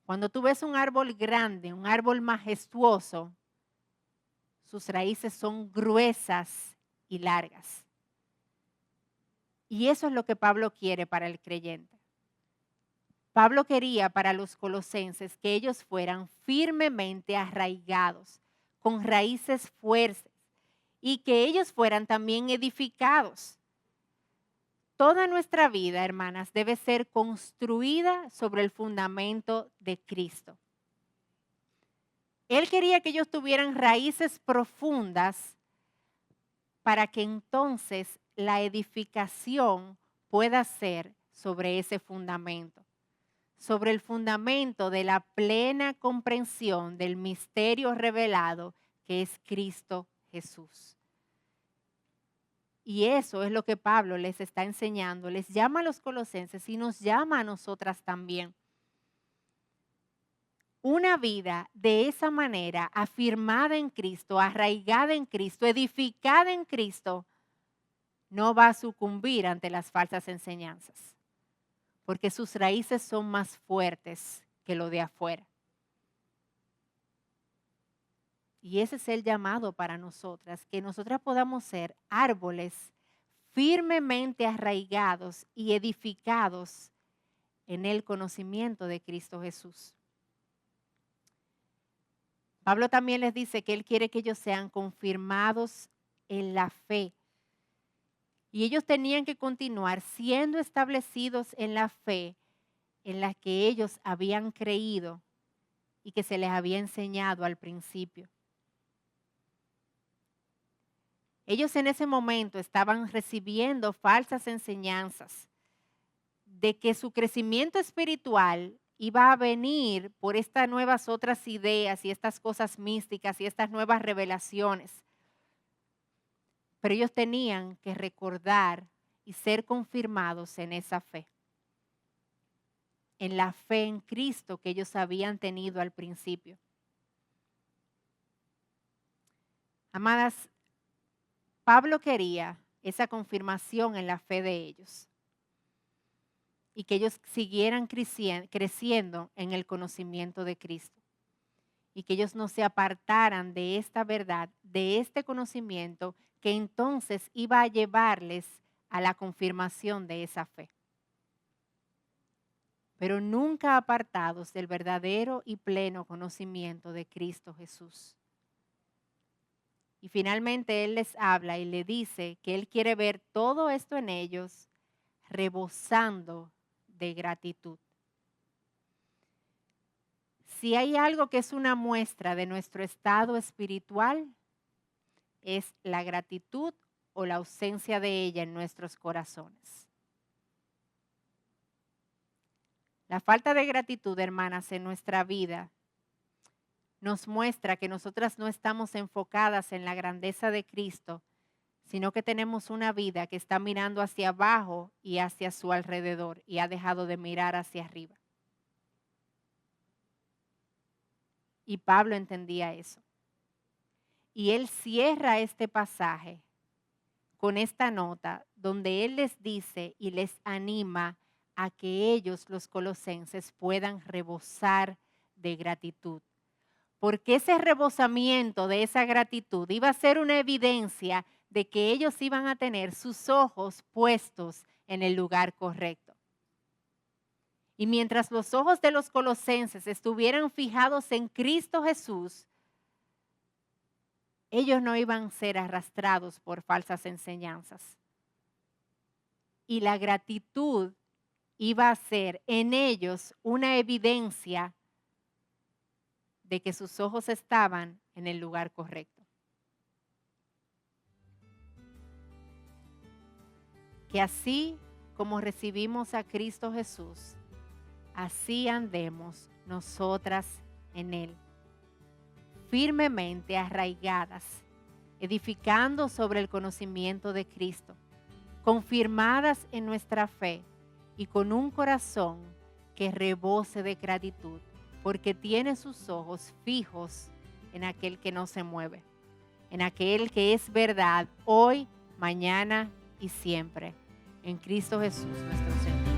Cuando tú ves un árbol grande, un árbol majestuoso, sus raíces son gruesas y largas. Y eso es lo que Pablo quiere para el creyente. Pablo quería para los colosenses que ellos fueran firmemente arraigados, con raíces fuertes, y que ellos fueran también edificados. Toda nuestra vida, hermanas, debe ser construida sobre el fundamento de Cristo. Él quería que ellos tuvieran raíces profundas para que entonces la edificación pueda ser sobre ese fundamento, sobre el fundamento de la plena comprensión del misterio revelado que es Cristo Jesús. Y eso es lo que Pablo les está enseñando, les llama a los colosenses y nos llama a nosotras también. Una vida de esa manera, afirmada en Cristo, arraigada en Cristo, edificada en Cristo, no va a sucumbir ante las falsas enseñanzas, porque sus raíces son más fuertes que lo de afuera. Y ese es el llamado para nosotras, que nosotras podamos ser árboles firmemente arraigados y edificados en el conocimiento de Cristo Jesús. Pablo también les dice que él quiere que ellos sean confirmados en la fe. Y ellos tenían que continuar siendo establecidos en la fe en la que ellos habían creído y que se les había enseñado al principio. Ellos en ese momento estaban recibiendo falsas enseñanzas de que su crecimiento espiritual iba a venir por estas nuevas otras ideas y estas cosas místicas y estas nuevas revelaciones. Pero ellos tenían que recordar y ser confirmados en esa fe, en la fe en Cristo que ellos habían tenido al principio. Amadas, Pablo quería esa confirmación en la fe de ellos y que ellos siguieran creciendo en el conocimiento de Cristo y que ellos no se apartaran de esta verdad, de este conocimiento que entonces iba a llevarles a la confirmación de esa fe. Pero nunca apartados del verdadero y pleno conocimiento de Cristo Jesús. Y finalmente Él les habla y le dice que Él quiere ver todo esto en ellos rebosando de gratitud. Si hay algo que es una muestra de nuestro estado espiritual, es la gratitud o la ausencia de ella en nuestros corazones. La falta de gratitud, hermanas, en nuestra vida nos muestra que nosotras no estamos enfocadas en la grandeza de Cristo, sino que tenemos una vida que está mirando hacia abajo y hacia su alrededor y ha dejado de mirar hacia arriba. Y Pablo entendía eso. Y él cierra este pasaje con esta nota donde él les dice y les anima a que ellos, los colosenses, puedan rebosar de gratitud. Porque ese rebosamiento de esa gratitud iba a ser una evidencia de que ellos iban a tener sus ojos puestos en el lugar correcto. Y mientras los ojos de los colosenses estuvieran fijados en Cristo Jesús, ellos no iban a ser arrastrados por falsas enseñanzas. Y la gratitud iba a ser en ellos una evidencia de que sus ojos estaban en el lugar correcto. Que así como recibimos a Cristo Jesús, así andemos nosotras en Él, firmemente arraigadas, edificando sobre el conocimiento de Cristo, confirmadas en nuestra fe y con un corazón que rebose de gratitud, porque tiene sus ojos fijos en aquel que no se mueve, en aquel que es verdad hoy, mañana y siempre, en Cristo Jesús nuestro Señor.